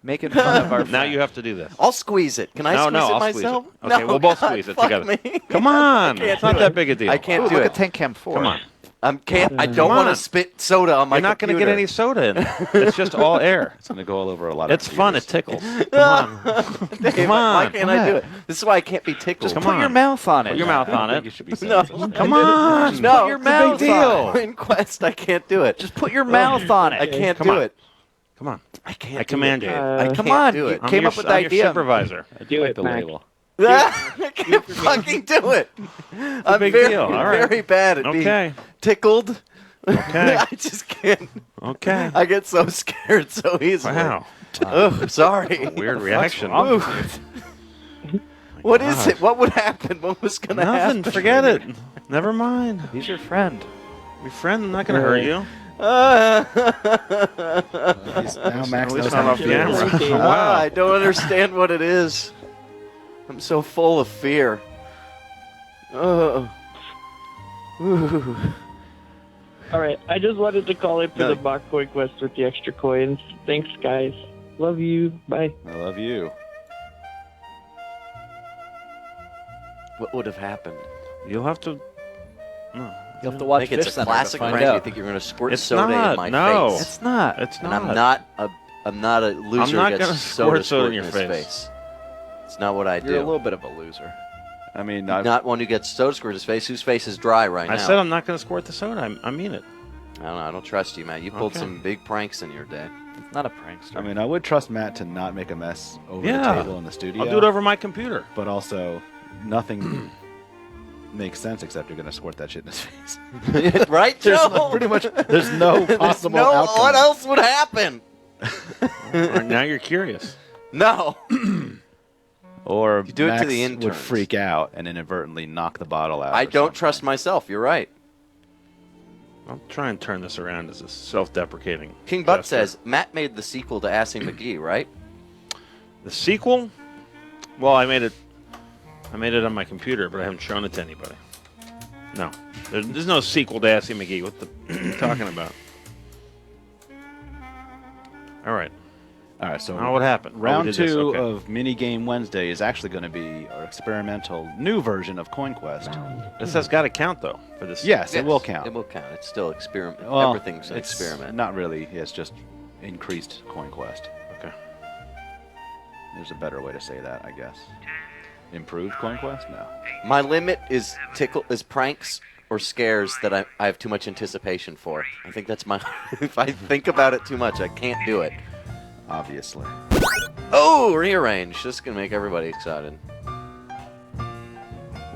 Speaker 4: Making fun of our
Speaker 2: Now
Speaker 4: friend.
Speaker 2: you have to do this.
Speaker 3: I'll squeeze it. Can I
Speaker 2: No,
Speaker 3: squeeze
Speaker 2: no,
Speaker 3: it
Speaker 2: I'll squeeze
Speaker 3: myself?
Speaker 2: it. Okay,
Speaker 3: No,
Speaker 2: we'll both
Speaker 3: God,
Speaker 2: squeeze it
Speaker 3: fuck
Speaker 2: together.
Speaker 3: me.
Speaker 2: Come on.
Speaker 3: can't
Speaker 2: It's not
Speaker 3: do
Speaker 2: that
Speaker 3: it.
Speaker 2: big a deal.
Speaker 3: I can't
Speaker 4: Ooh,
Speaker 3: do
Speaker 4: look
Speaker 3: it.
Speaker 4: at Tank Cam 4.
Speaker 2: Come on.
Speaker 3: I don't
Speaker 2: Come
Speaker 3: want
Speaker 2: on.
Speaker 3: to spit soda on my
Speaker 2: You're not going to get
Speaker 3: computer.
Speaker 2: any soda in it. It's just all air.
Speaker 6: It's gonna go all over a lot
Speaker 2: It's
Speaker 6: of
Speaker 2: fun. It
Speaker 6: computers.
Speaker 2: tickles. Come on.
Speaker 3: Dave,
Speaker 2: Come
Speaker 3: Why
Speaker 2: on.
Speaker 3: can't I do it? This is why I can't be tickled.
Speaker 2: Just
Speaker 4: Put
Speaker 2: come on.
Speaker 4: your mouth on it.
Speaker 2: Put your mouth on
Speaker 6: I think you
Speaker 2: it.
Speaker 6: should be
Speaker 3: No.
Speaker 6: saying
Speaker 2: Come on.
Speaker 3: No,
Speaker 4: Put your
Speaker 3: it's a
Speaker 4: mouth
Speaker 3: big
Speaker 4: on
Speaker 3: deal. In Quest, I can't do it.
Speaker 4: Just put your mouth on it.
Speaker 3: I can't
Speaker 2: Come
Speaker 3: do
Speaker 2: on.
Speaker 3: it.
Speaker 2: Come on.
Speaker 3: I can't.
Speaker 2: I
Speaker 3: do
Speaker 2: command
Speaker 3: it.
Speaker 2: you.
Speaker 3: I
Speaker 4: Come
Speaker 3: can't
Speaker 4: on.
Speaker 3: do it.
Speaker 2: I'm
Speaker 4: Came
Speaker 2: your,
Speaker 4: up with
Speaker 2: I'm
Speaker 4: the
Speaker 2: your
Speaker 4: idea.
Speaker 2: supervisor.
Speaker 10: Do
Speaker 6: Like
Speaker 10: it,
Speaker 6: the
Speaker 10: Mac.
Speaker 6: label.
Speaker 3: I can't fucking do it. I'm
Speaker 2: big
Speaker 3: very,
Speaker 2: deal. All right.
Speaker 3: very bad at
Speaker 2: Okay.
Speaker 3: being tickled.
Speaker 2: Okay.
Speaker 3: I just can't.
Speaker 2: Okay.
Speaker 3: I get so scared so easily.
Speaker 2: Wow.
Speaker 3: Oh, sorry.
Speaker 2: Weird reaction.
Speaker 3: Ooh. What is it? What would happen? What was going to happen?
Speaker 2: Nothing. Forget it. Never mind.
Speaker 4: He's your friend.
Speaker 2: Your friend, I'm not going to hurt you.
Speaker 6: Now Max
Speaker 2: At least
Speaker 6: knows
Speaker 2: not
Speaker 6: how
Speaker 2: off
Speaker 6: to
Speaker 2: camera.
Speaker 6: feel.
Speaker 2: Wow.
Speaker 3: I don't understand what it is. I'm so full of fear. Ooh.
Speaker 10: All right, I just wanted to call in for
Speaker 3: No.
Speaker 10: the Bach coin quest with the extra coins. Thanks, guys. Love you. Bye.
Speaker 6: I love you.
Speaker 3: What would have happened?
Speaker 2: You'll have to. No.
Speaker 4: You'll have to
Speaker 3: I
Speaker 4: watch
Speaker 3: think it's a
Speaker 4: Fishcenter to
Speaker 3: classic
Speaker 4: find
Speaker 3: prank. You
Speaker 4: out.
Speaker 3: think you're going to squirt
Speaker 2: It's
Speaker 3: soda
Speaker 2: not,
Speaker 3: in my
Speaker 2: no.
Speaker 3: face?
Speaker 4: It's not.
Speaker 2: It's
Speaker 3: And
Speaker 2: not.
Speaker 3: I'm not a loser
Speaker 2: not
Speaker 3: who gets
Speaker 2: gonna squirt soda in your
Speaker 3: his
Speaker 2: face.
Speaker 3: It's not what I do.
Speaker 4: You're a little bit of a loser.
Speaker 6: I mean,
Speaker 3: Not one who gets soda squirt in his face. Whose face is dry right
Speaker 2: I
Speaker 3: now?
Speaker 2: said I'm not going to squirt the soda. I mean it.
Speaker 3: I don't know. I don't trust you, man. You pulled
Speaker 2: Okay.
Speaker 3: some big pranks in your day.
Speaker 4: It's not a prankster.
Speaker 6: I mean, I would trust Matt to not make a mess over
Speaker 2: Yeah.
Speaker 6: the table in the studio.
Speaker 2: I'll do it over my computer.
Speaker 6: But also, nothing makes sense except you're going to squirt that shit in his face.
Speaker 3: Right,
Speaker 6: There's
Speaker 3: Joe?
Speaker 6: no- pretty much, there's no possible
Speaker 3: no,
Speaker 6: outcome.
Speaker 3: what else would happen?
Speaker 2: Or now you're curious.
Speaker 3: No.
Speaker 6: Or
Speaker 3: You do it to
Speaker 6: Max
Speaker 3: the
Speaker 6: would
Speaker 3: interns.
Speaker 6: freak out and inadvertently knock the bottle out.
Speaker 3: I
Speaker 6: or
Speaker 3: don't
Speaker 6: something.
Speaker 3: trust myself. You're right.
Speaker 2: I'll try and turn this around as a self-deprecating.
Speaker 3: King Butt
Speaker 2: gesture.
Speaker 3: says Matt made the sequel to Assy McGee, right?
Speaker 2: The sequel? Well, I made it on my computer, but I haven't shown it to anybody. No. There's no sequel to Assy McGee. What the are you talking about? All right.
Speaker 6: All right, so
Speaker 2: Now what happened?
Speaker 6: round
Speaker 2: Oh, we did this,
Speaker 6: 2
Speaker 2: okay.
Speaker 6: of Mini Game Wednesday is actually going to be our experimental new version of Coin Quest.
Speaker 2: This has got to count, though, for this.
Speaker 6: Yes, it will count.
Speaker 3: It will count. It's still experiment.
Speaker 6: Well,
Speaker 3: Everything's an
Speaker 6: it's
Speaker 3: experiment.
Speaker 6: Not really. It's just increased Coin Quest.
Speaker 2: Okay.
Speaker 6: There's a better way to say that, I guess. Improved Coin Quest? No.
Speaker 3: My limit is pranks or scares that I have too much anticipation for. I think that's my. If I think about it too much, I can't do it.
Speaker 6: Obviously.
Speaker 3: Oh, rearrange. This is gonna make everybody excited.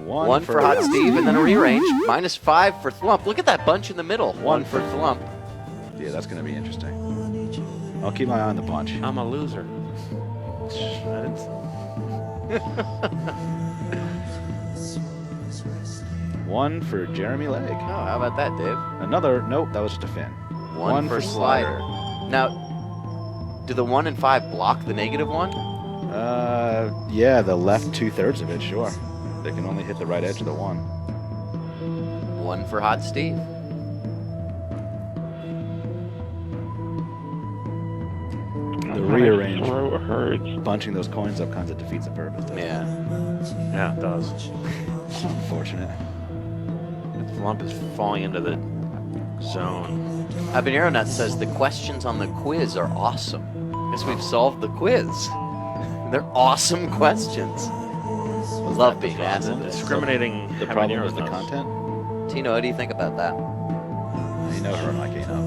Speaker 3: One for Hot Steve, and then a rearrange. -5 for Thwump. Look at that bunch in the middle. One for Thwump.
Speaker 6: Yeah, that's going to be interesting. I'll keep my eye on the bunch.
Speaker 2: I'm a loser.
Speaker 6: One for Jeremy Legg.
Speaker 3: Oh, how about that, Dave?
Speaker 6: Another. Nope, that was just a fin.
Speaker 3: One for Slider. Now, do the 1 and 5 block the -1?
Speaker 6: Yeah, the left 2/3 of it, sure. They can only hit the right edge of the 1.
Speaker 3: One for Hot Steve.
Speaker 6: The rearrange, bunching those coins up kind of defeats the purpose. doesn't it?
Speaker 3: Yeah.
Speaker 2: Yeah, it does.
Speaker 6: Unfortunate.
Speaker 2: The lump is falling into the zone.
Speaker 3: Habanero Nut says the questions on the quiz are awesome. Because we've solved the quiz. They're awesome questions. Love being asked this.
Speaker 2: Discriminating.
Speaker 6: The problem
Speaker 2: habanero
Speaker 6: is the
Speaker 2: nuts.
Speaker 6: content.
Speaker 3: Tino, what do you think about that?
Speaker 6: You know her, I can't up.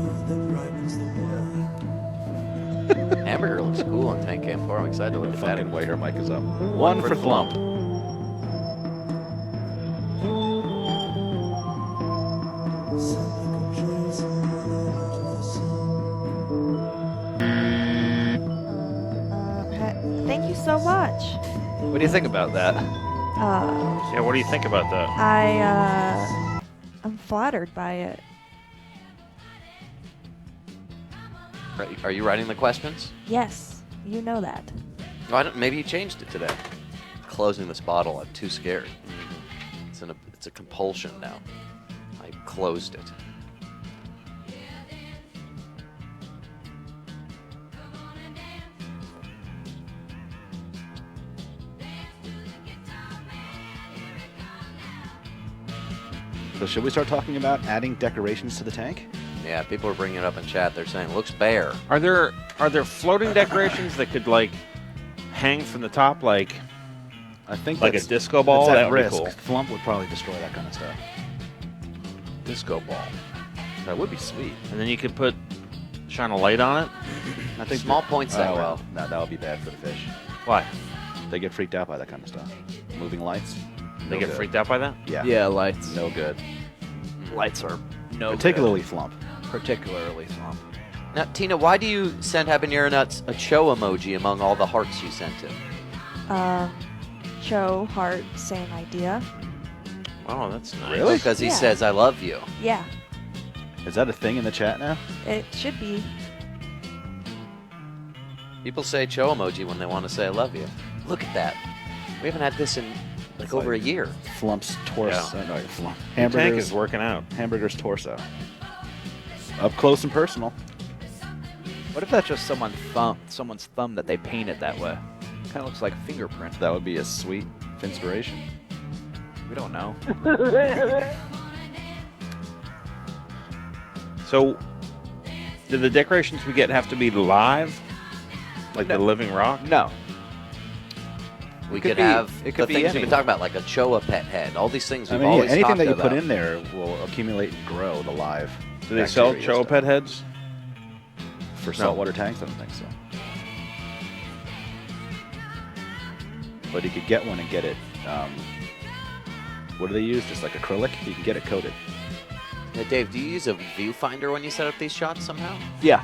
Speaker 3: Hamburger looks cool on 10 Cam 4. I'm excited to look at that.
Speaker 6: Fucking way her mic is up. One for Thwump.
Speaker 11: Thank you so much.
Speaker 4: What do you think about that?
Speaker 2: Yeah, what do you think about that?
Speaker 11: I'm flattered by it.
Speaker 3: Are you writing the questions?
Speaker 11: Yes, you know that.
Speaker 3: Maybe you changed it today. Closing this bottle, I'm too scared. It's a compulsion now. I closed it.
Speaker 6: So should we start talking about adding decorations to the tank?
Speaker 3: Yeah, people are bringing it up in chat. They're saying, looks bare.
Speaker 2: Are there floating decorations that could like hang from the top, like
Speaker 6: I think
Speaker 2: like a
Speaker 6: that's-
Speaker 2: disco ball?
Speaker 6: that's
Speaker 2: That
Speaker 6: at
Speaker 2: would be
Speaker 6: risk.
Speaker 2: cool.
Speaker 6: Flump would probably destroy that kind of stuff.
Speaker 2: Disco ball.
Speaker 6: That would be sweet.
Speaker 2: And then you could shine a light on it.
Speaker 6: I think
Speaker 3: Small points that well.
Speaker 6: No, that would be bad for the fish.
Speaker 2: Why?
Speaker 6: They get freaked out by that kind of stuff. Moving lights.
Speaker 2: They
Speaker 6: no
Speaker 2: get
Speaker 6: good.
Speaker 2: freaked out by that?
Speaker 6: Yeah.
Speaker 4: Yeah, lights.
Speaker 6: No good.
Speaker 4: Lights are no
Speaker 6: Particularly Flump.
Speaker 4: good. Particularly Flump.
Speaker 3: Now, Tina, why do you send Habanero Nuts a cho emoji among all the hearts you sent him?
Speaker 11: Cho, Heart, same idea.
Speaker 2: Oh, that's nice.
Speaker 6: Really?
Speaker 3: Because he
Speaker 11: Yeah.
Speaker 3: says, I love you.
Speaker 11: Yeah,
Speaker 6: Is that a thing in the chat now?
Speaker 11: it should be.
Speaker 3: People say Cho emoji when they want to say I love you. Look at that. We haven't had this in like over a year.
Speaker 6: Flump's torso.
Speaker 2: Yeah.
Speaker 6: No, Flump.
Speaker 2: Tank
Speaker 6: Hamburger's,
Speaker 2: is working out.
Speaker 6: Hamburger's torso. Up close and personal.
Speaker 4: What if that's just someone's thumb that they painted that way? Kind of looks like a fingerprint.
Speaker 6: That would be a sweet inspiration.
Speaker 4: We don't know.
Speaker 2: So, do the decorations we get have to be live? Like the living rock?
Speaker 4: No.
Speaker 3: We
Speaker 4: could
Speaker 3: could
Speaker 4: be-
Speaker 3: have
Speaker 4: it could
Speaker 3: the
Speaker 4: be
Speaker 3: things we've
Speaker 4: any.
Speaker 3: been talking about, like a Choa pet head. All these things
Speaker 6: I
Speaker 3: we've
Speaker 6: mean, yeah,
Speaker 3: always
Speaker 6: anything
Speaker 3: talked
Speaker 6: that you
Speaker 3: about.
Speaker 6: put in there will accumulate and grow the live.
Speaker 2: Do they sell
Speaker 6: bacteria
Speaker 2: Cho
Speaker 6: stuff.
Speaker 2: pet heads?
Speaker 6: For saltwater tanks? I don't think so. But you could get one and get it. What do they use? Just like acrylic? You can get it coated.
Speaker 3: Now, Dave, do you use a viewfinder when you set up these shots somehow?
Speaker 4: Yeah.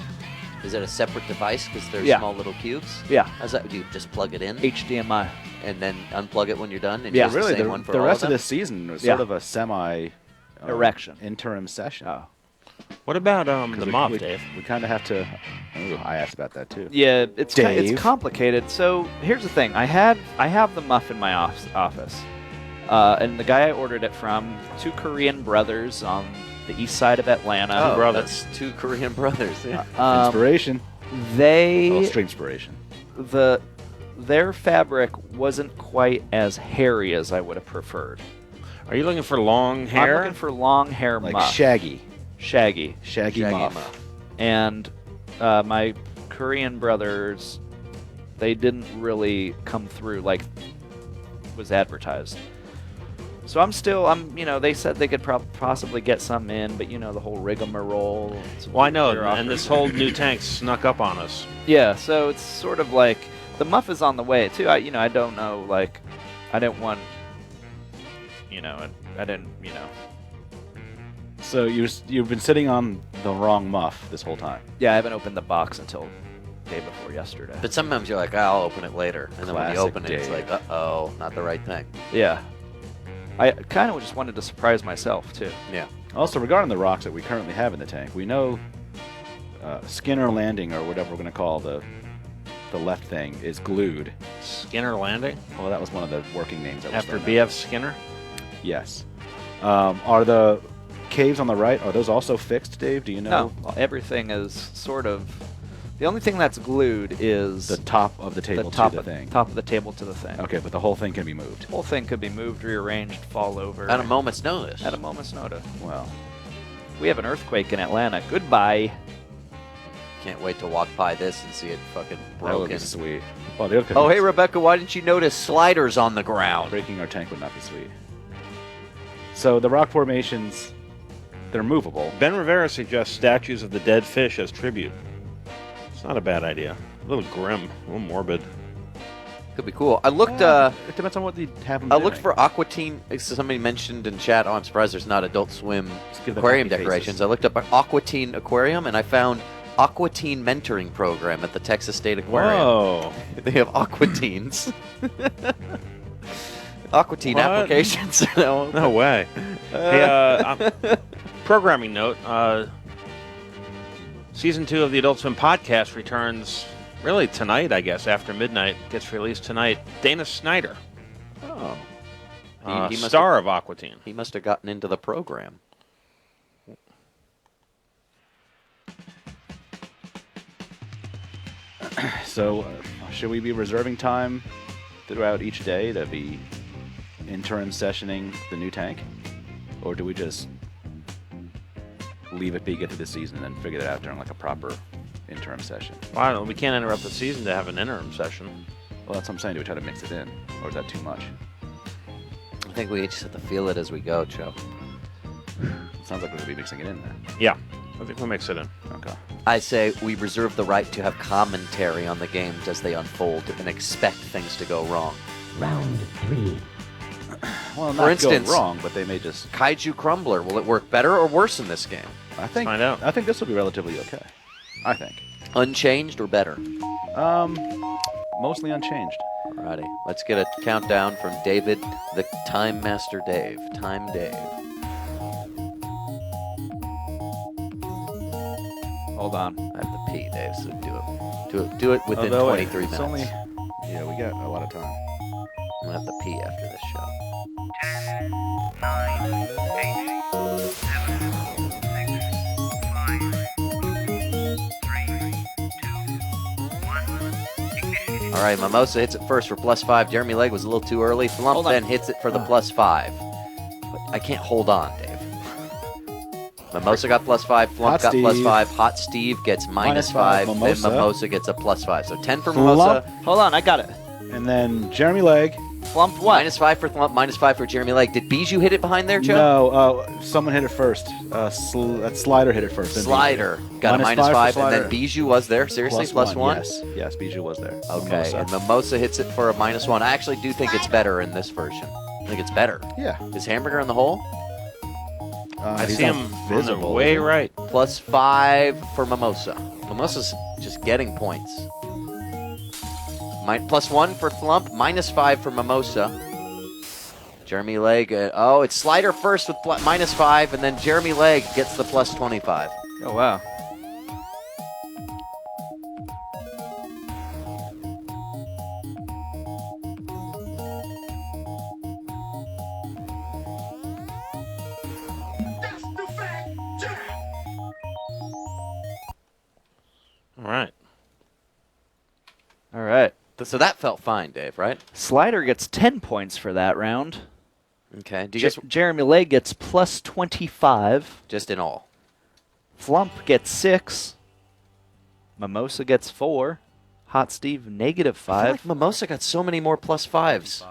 Speaker 3: Is it a separate device because they're
Speaker 4: Yeah.
Speaker 3: small little cubes?
Speaker 4: Yeah.
Speaker 3: How's that? Do you just plug it in
Speaker 4: HDMI.
Speaker 3: and then unplug it when you're done? And
Speaker 4: Yeah.
Speaker 3: use
Speaker 6: Really,
Speaker 3: the same
Speaker 6: the,
Speaker 3: one for
Speaker 6: the
Speaker 3: all
Speaker 6: rest of
Speaker 3: them?
Speaker 6: this season was
Speaker 4: Yeah.
Speaker 6: sort of a semi
Speaker 4: Erection.
Speaker 6: interim session.
Speaker 4: Oh.
Speaker 2: What about
Speaker 6: 'Cause
Speaker 2: the
Speaker 6: we-
Speaker 2: muff,
Speaker 6: we,
Speaker 2: Dave?
Speaker 6: We kind of have to. Ooh, I asked about that too.
Speaker 4: Yeah, it's
Speaker 6: Dave.
Speaker 4: it's complicated. So here's the thing: I have the muff in my office, and the guy I ordered it from, two Korean brothers on the east side of Atlanta.
Speaker 3: Oh,
Speaker 2: brothers.
Speaker 3: that's two Korean brothers. Yeah.
Speaker 6: Inspiration.
Speaker 4: They
Speaker 6: Oh, street inspiration.
Speaker 4: their fabric wasn't quite as hairy as I would have preferred.
Speaker 2: Are you looking for long hair?
Speaker 4: I'm looking for long hair
Speaker 6: Like
Speaker 4: muff.
Speaker 6: shaggy.
Speaker 4: Shaggy.
Speaker 6: Shaggy muff.
Speaker 4: And my Korean brothers, they didn't really come through like was advertised. So they said they could possibly get some in, but the whole rigmarole.
Speaker 2: Well, I know,
Speaker 4: bureaucracy.
Speaker 2: and this whole new tank snuck up on us.
Speaker 4: Yeah, so it's sort of like the muff is on the way too. I don't know, like I didn't want, I didn't,
Speaker 6: So you've been sitting on the wrong muff this whole time.
Speaker 4: Yeah, I haven't opened the box until day before yesterday.
Speaker 3: But sometimes you're like, I'll open it later. And then when you
Speaker 6: Classic
Speaker 3: open it, it's
Speaker 6: Dave.
Speaker 3: like, uh-oh, not the right thing.
Speaker 4: Yeah. I kind of just wanted to surprise myself, too.
Speaker 3: Yeah.
Speaker 6: Also, regarding the rocks that we currently have in the tank, we know Skinner Landing, or whatever we're going to call the left thing, is glued.
Speaker 2: Skinner Landing?
Speaker 6: Well, that was one of the working names. That was
Speaker 2: After
Speaker 6: thrown out.
Speaker 2: B.F. Skinner?
Speaker 6: Yes. Are the caves on the right, are those also fixed, Dave? Do you know?
Speaker 4: No, everything is sort of... The only thing that's glued is...
Speaker 6: The top of the table
Speaker 4: top
Speaker 6: to the
Speaker 4: of,
Speaker 6: thing.
Speaker 4: top of the table to the thing.
Speaker 6: Okay, but the whole thing can be moved.
Speaker 4: The whole thing could be moved, rearranged, fall over.
Speaker 3: At a moment's notice.
Speaker 4: At a moment's notice.
Speaker 6: Well,
Speaker 4: We have an earthquake in Atlanta. Goodbye.
Speaker 3: Can't wait to walk by this and see it fucking
Speaker 6: that would be
Speaker 3: broken.
Speaker 6: sweet. Well, the other
Speaker 3: Oh, hey, Rebecca, why didn't you notice sliders on the ground?
Speaker 6: breaking our tank would not be sweet. So the rock formations, they're movable.
Speaker 2: Ben Rivera suggests statues of the dead fish as tribute. It's not a bad idea. A little grim, a little morbid.
Speaker 3: Could be cool. I looked.
Speaker 6: It depends on what they have them
Speaker 3: I
Speaker 6: doing.
Speaker 3: looked for Aquatine. Somebody mentioned in chat. Oh, I'm surprised there's not Adult Swim
Speaker 6: give them
Speaker 3: aquarium
Speaker 6: happy
Speaker 3: decorations.
Speaker 6: faces.
Speaker 3: I looked up Aquatine Aquarium and I found Aquatine mentoring program at the Texas State Aquarium.
Speaker 2: Whoa.
Speaker 3: They have Aquatines. Aquatine
Speaker 2: What?
Speaker 3: applications. You know?
Speaker 2: No way. Hey, programming note. Season 2 of the Adult Swim podcast returns really tonight, I guess, after midnight. Gets released tonight. Dana Snyder.
Speaker 3: Oh. He must
Speaker 2: star of Aquatine.
Speaker 3: He must have gotten into the program.
Speaker 6: So, should we be reserving time throughout each day to be interim sessioning the new tank? Or do we just leave it be, get through the season, and then figure that out during like a proper interim session?
Speaker 2: Well, I don't know. We can't interrupt the season to have an interim session.
Speaker 6: Well, that's what I'm saying. Do we try to mix it in? Or is that too much?
Speaker 3: I think we just have to feel it as we go, Joe.
Speaker 6: It sounds like we're going to be mixing it in there.
Speaker 2: Yeah. I think we'll mix it in.
Speaker 6: Okay.
Speaker 3: I say we reserve the right to have commentary on the games as they unfold and expect things to go wrong.
Speaker 12: Round 3.
Speaker 6: Well,
Speaker 3: For
Speaker 6: not
Speaker 3: instance,
Speaker 6: go wrong, but they may just...
Speaker 3: Kaiju Crumbler, will it work better or worse in this game?
Speaker 6: I think,
Speaker 2: Find out.
Speaker 6: I think this will be relatively okay. I think.
Speaker 3: Unchanged or better?
Speaker 6: mostly unchanged.
Speaker 3: Alrighty, let's get a countdown from David, the Time Master Dave. Time Dave.
Speaker 4: Hold on.
Speaker 3: I have to pee, Dave, so do it within 23 minutes.
Speaker 6: It's only, yeah, we got a lot of time.
Speaker 3: I'm gonna have to pee after this show.
Speaker 12: 9, 8, 7, 6, 5, 3, 2, 1.
Speaker 3: All right, Mimosa hits it first for +5. Jeremy Legg was a little too early. Flump then hits it for the +5. But I can't hold on, Dave. Mimosa got +5. Flump
Speaker 6: Hot
Speaker 3: got
Speaker 6: Steve.
Speaker 3: +5. Hot Steve gets -5. Then
Speaker 6: Mimosa.
Speaker 3: Mimosa gets a +5. So 10 for
Speaker 6: Flump.
Speaker 3: Mimosa.
Speaker 4: Hold on, I got it.
Speaker 6: And then Jeremy Legg.
Speaker 4: Flump what?
Speaker 3: -5 for Flump, -5 for Jeremy Legg. Did Bijou hit it behind there, Joe?
Speaker 6: No, someone hit it first. That Slider hit it first. didn't he?
Speaker 3: Slider got a
Speaker 6: -5
Speaker 3: -5,
Speaker 6: for
Speaker 3: and then
Speaker 6: Slider.
Speaker 3: Bijou was there. Seriously, +1?
Speaker 6: Yes, Bijou was there.
Speaker 3: Okay,
Speaker 6: Mimosa.
Speaker 3: and Mimosa hits it for a -1. I actually do think it's better in this version. I think it's better.
Speaker 6: Yeah.
Speaker 3: Is Hamburger in the hole?
Speaker 2: I
Speaker 6: he's
Speaker 2: see
Speaker 6: not
Speaker 2: him
Speaker 6: visible,
Speaker 2: on the way
Speaker 6: is he?
Speaker 2: right.
Speaker 3: +5 for Mimosa. Mimosa's just getting points. +1 for Flump, -5 for Mimosa. Jeremy Legg, it's Slider first with -5, and then Jeremy Legg gets the +25.
Speaker 4: Oh, wow.
Speaker 2: All right.
Speaker 4: All right.
Speaker 3: So that felt fine, Dave, right?
Speaker 4: Slider gets 10 points for that round.
Speaker 3: Okay. Do you guys
Speaker 4: Jeremy Legg gets +25.
Speaker 3: just in all?
Speaker 4: Flump gets 6. Mimosa gets 4. Hot Steve
Speaker 3: I feel
Speaker 4: -5.
Speaker 3: like Mimosa got so many more +5s.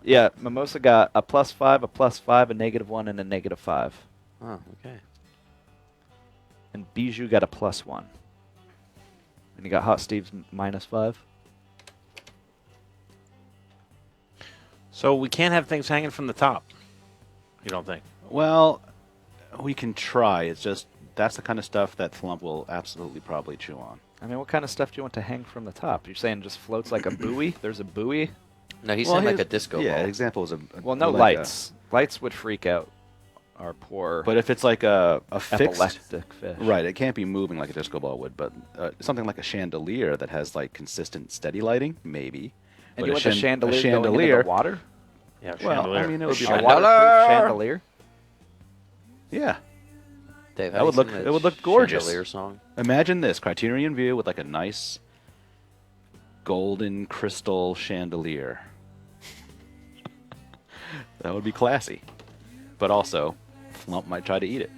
Speaker 4: Yeah, Mimosa got a +5, a +5, a -1, and a -5.
Speaker 3: Oh, okay.
Speaker 4: And Bijou got a +1. And you got Hot Steve's -5.
Speaker 2: So we can't have things hanging from the top. You don't think?
Speaker 6: Well, we can try. It's just that's the kind of stuff that Flump will absolutely probably chew on.
Speaker 4: I mean, what kind of stuff do you want to hang from the top? You're saying just floats like a buoy? There's a buoy?
Speaker 3: No, he's
Speaker 6: Well,
Speaker 3: saying like
Speaker 6: here's-
Speaker 3: a disco
Speaker 6: Yeah,
Speaker 3: ball.
Speaker 6: example is
Speaker 4: Well, no
Speaker 6: like
Speaker 4: lights. Lights would freak out our poor
Speaker 6: But if it's like a fixed,
Speaker 4: epileptic fish.
Speaker 6: right, it can't be moving like a disco ball would. But something like a chandelier that has like consistent, steady lighting, maybe.
Speaker 4: And
Speaker 6: But
Speaker 4: you
Speaker 6: a
Speaker 4: want the
Speaker 6: chan-
Speaker 4: chandelier,
Speaker 6: a
Speaker 4: going into
Speaker 6: chandelier,
Speaker 4: the water?
Speaker 2: Yeah,
Speaker 6: well,
Speaker 2: chandelier.
Speaker 6: I mean, it would be
Speaker 4: A
Speaker 6: like,
Speaker 4: waterproof chandelier?
Speaker 6: yeah.
Speaker 3: Dave,
Speaker 6: That would look. It would look gorgeous.
Speaker 3: Chandelier song.
Speaker 6: Imagine this Criterion View with like a nice golden crystal chandelier. That would be classy. But also, Flump might try to eat it.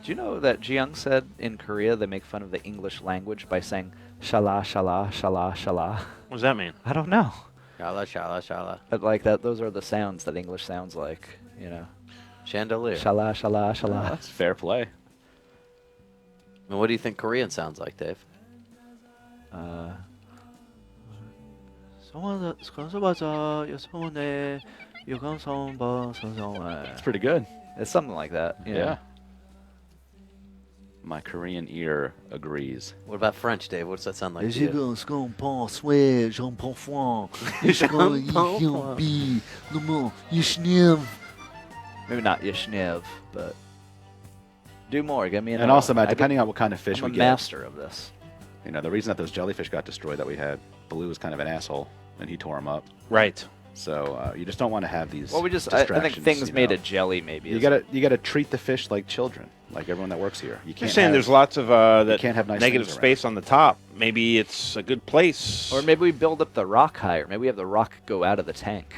Speaker 4: Do you know that Jiyoung said in Korea they make fun of the English language by saying shala, shala, shala, shala?
Speaker 2: What does that mean?
Speaker 4: I don't know.
Speaker 3: Shala, shala, shala.
Speaker 4: But like that, those are the sounds that English sounds like, you know.
Speaker 3: Chandelier.
Speaker 4: Shala, shala, shala.
Speaker 6: That's fair play.
Speaker 3: And what do you think Korean sounds like, Dave?
Speaker 6: It's pretty good.
Speaker 4: It's something like that. You know?
Speaker 6: Yeah. My Korean ear agrees.
Speaker 3: What about French, Dave? What's that sound like to you?
Speaker 4: Maybe not Yishnev, but do more. Give me an.
Speaker 6: And also, Matt,
Speaker 4: I get-
Speaker 6: depending on what kind of fish
Speaker 4: I'm
Speaker 6: we
Speaker 4: a
Speaker 6: get.
Speaker 4: master of this.
Speaker 6: You know, the reason that those jellyfish got destroyed that we had, Baloo was kind of an asshole, and he tore them up.
Speaker 2: Right.
Speaker 6: So you just don't want to have these.
Speaker 4: Well, we just. I think
Speaker 6: distractions,
Speaker 4: things
Speaker 6: you
Speaker 4: made
Speaker 6: know.
Speaker 4: of jelly maybe.
Speaker 6: You gotta treat the fish like children, like everyone that works here. You
Speaker 2: You're
Speaker 6: can't
Speaker 2: saying
Speaker 6: have-
Speaker 2: there's lots of that
Speaker 6: can't have nice
Speaker 2: negative
Speaker 6: things around.
Speaker 2: space on the top. Maybe it's a good place.
Speaker 4: Or maybe we build up the rock higher. Maybe we have the rock go out of the tank.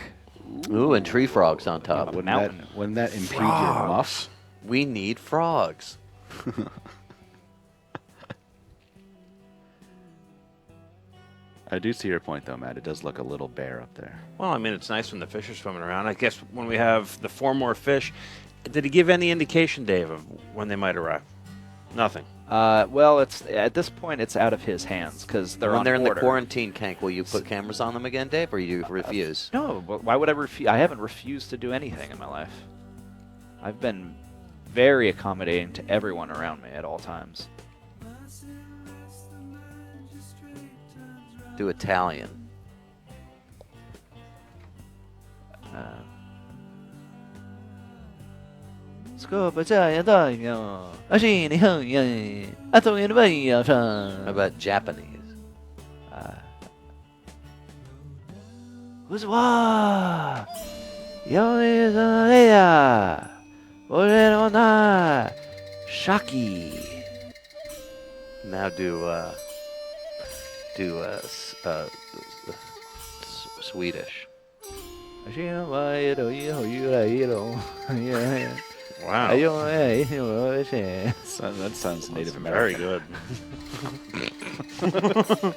Speaker 3: Ooh, and tree frogs on top.
Speaker 6: Wouldn't
Speaker 4: mountain.
Speaker 6: wouldn't that impede your muff?
Speaker 3: We need frogs.
Speaker 6: I do see your point, though, Matt. It does look a little bare up there.
Speaker 2: Well, I mean, it's nice when the fish are swimming around. I guess when we have the 4 more fish, did he give any indication, Dave, of when they might arrive? Nothing.
Speaker 4: Well, it's at this point it's out of his hands because they're
Speaker 3: when
Speaker 4: on
Speaker 3: they're in the
Speaker 4: order.
Speaker 3: quarantine tank, will you put cameras on them again, Dave, or you refuse?
Speaker 4: No, but why would I refuse? I haven't refused to do anything in my life. I've been very accommodating to everyone around me at all times.
Speaker 3: Do Italian.
Speaker 4: Scopa già taglio. Acini hungry. I told you to be a
Speaker 3: How about Japanese?
Speaker 4: Who's wa? Yoneya. Oreno na. Shaki.
Speaker 3: Now do Swedish.
Speaker 2: Wow.
Speaker 6: That sounds Native
Speaker 2: Very
Speaker 6: American.
Speaker 2: good.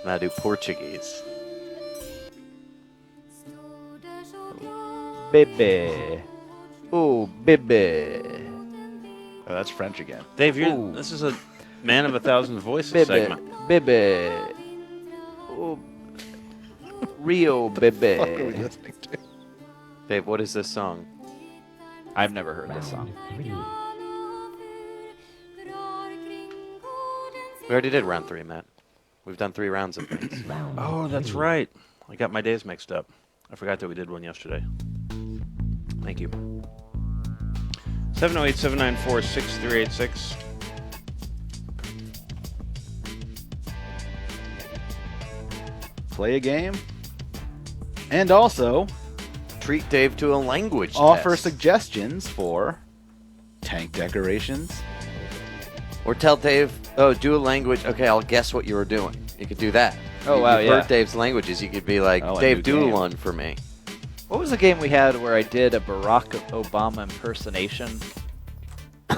Speaker 3: Now do Portuguese.
Speaker 4: Bebe. Oh, bebe.
Speaker 6: Oh, that's French again.
Speaker 2: Dave,
Speaker 4: Ooh.
Speaker 2: this is a man of a thousand voices
Speaker 4: Bebe.
Speaker 2: segment.
Speaker 4: Bebe. Oh. Rio bebe.
Speaker 6: listening to?
Speaker 3: Dave, what is this song?
Speaker 4: I've never heard this song.
Speaker 3: We already did round 3, Matt. We've done 3 rounds of things.
Speaker 2: Oh, that's right. I got my days mixed up. I forgot that we did one yesterday. Thank you. 708-794-6386.
Speaker 6: Play a game. And also
Speaker 3: Treat Dave to a language
Speaker 6: offer
Speaker 3: test.
Speaker 6: suggestions for tank decorations.
Speaker 3: Or tell Dave, oh, do a language. Okay, I'll guess what you were doing. You could do that.
Speaker 4: Oh,
Speaker 3: You've
Speaker 4: wow, yeah.
Speaker 3: heard Dave's languages. You could be like,
Speaker 6: Oh, a
Speaker 3: Dave,
Speaker 6: new
Speaker 3: do
Speaker 6: game.
Speaker 3: one for me.
Speaker 4: What was the game we had where I did a Barack Obama impersonation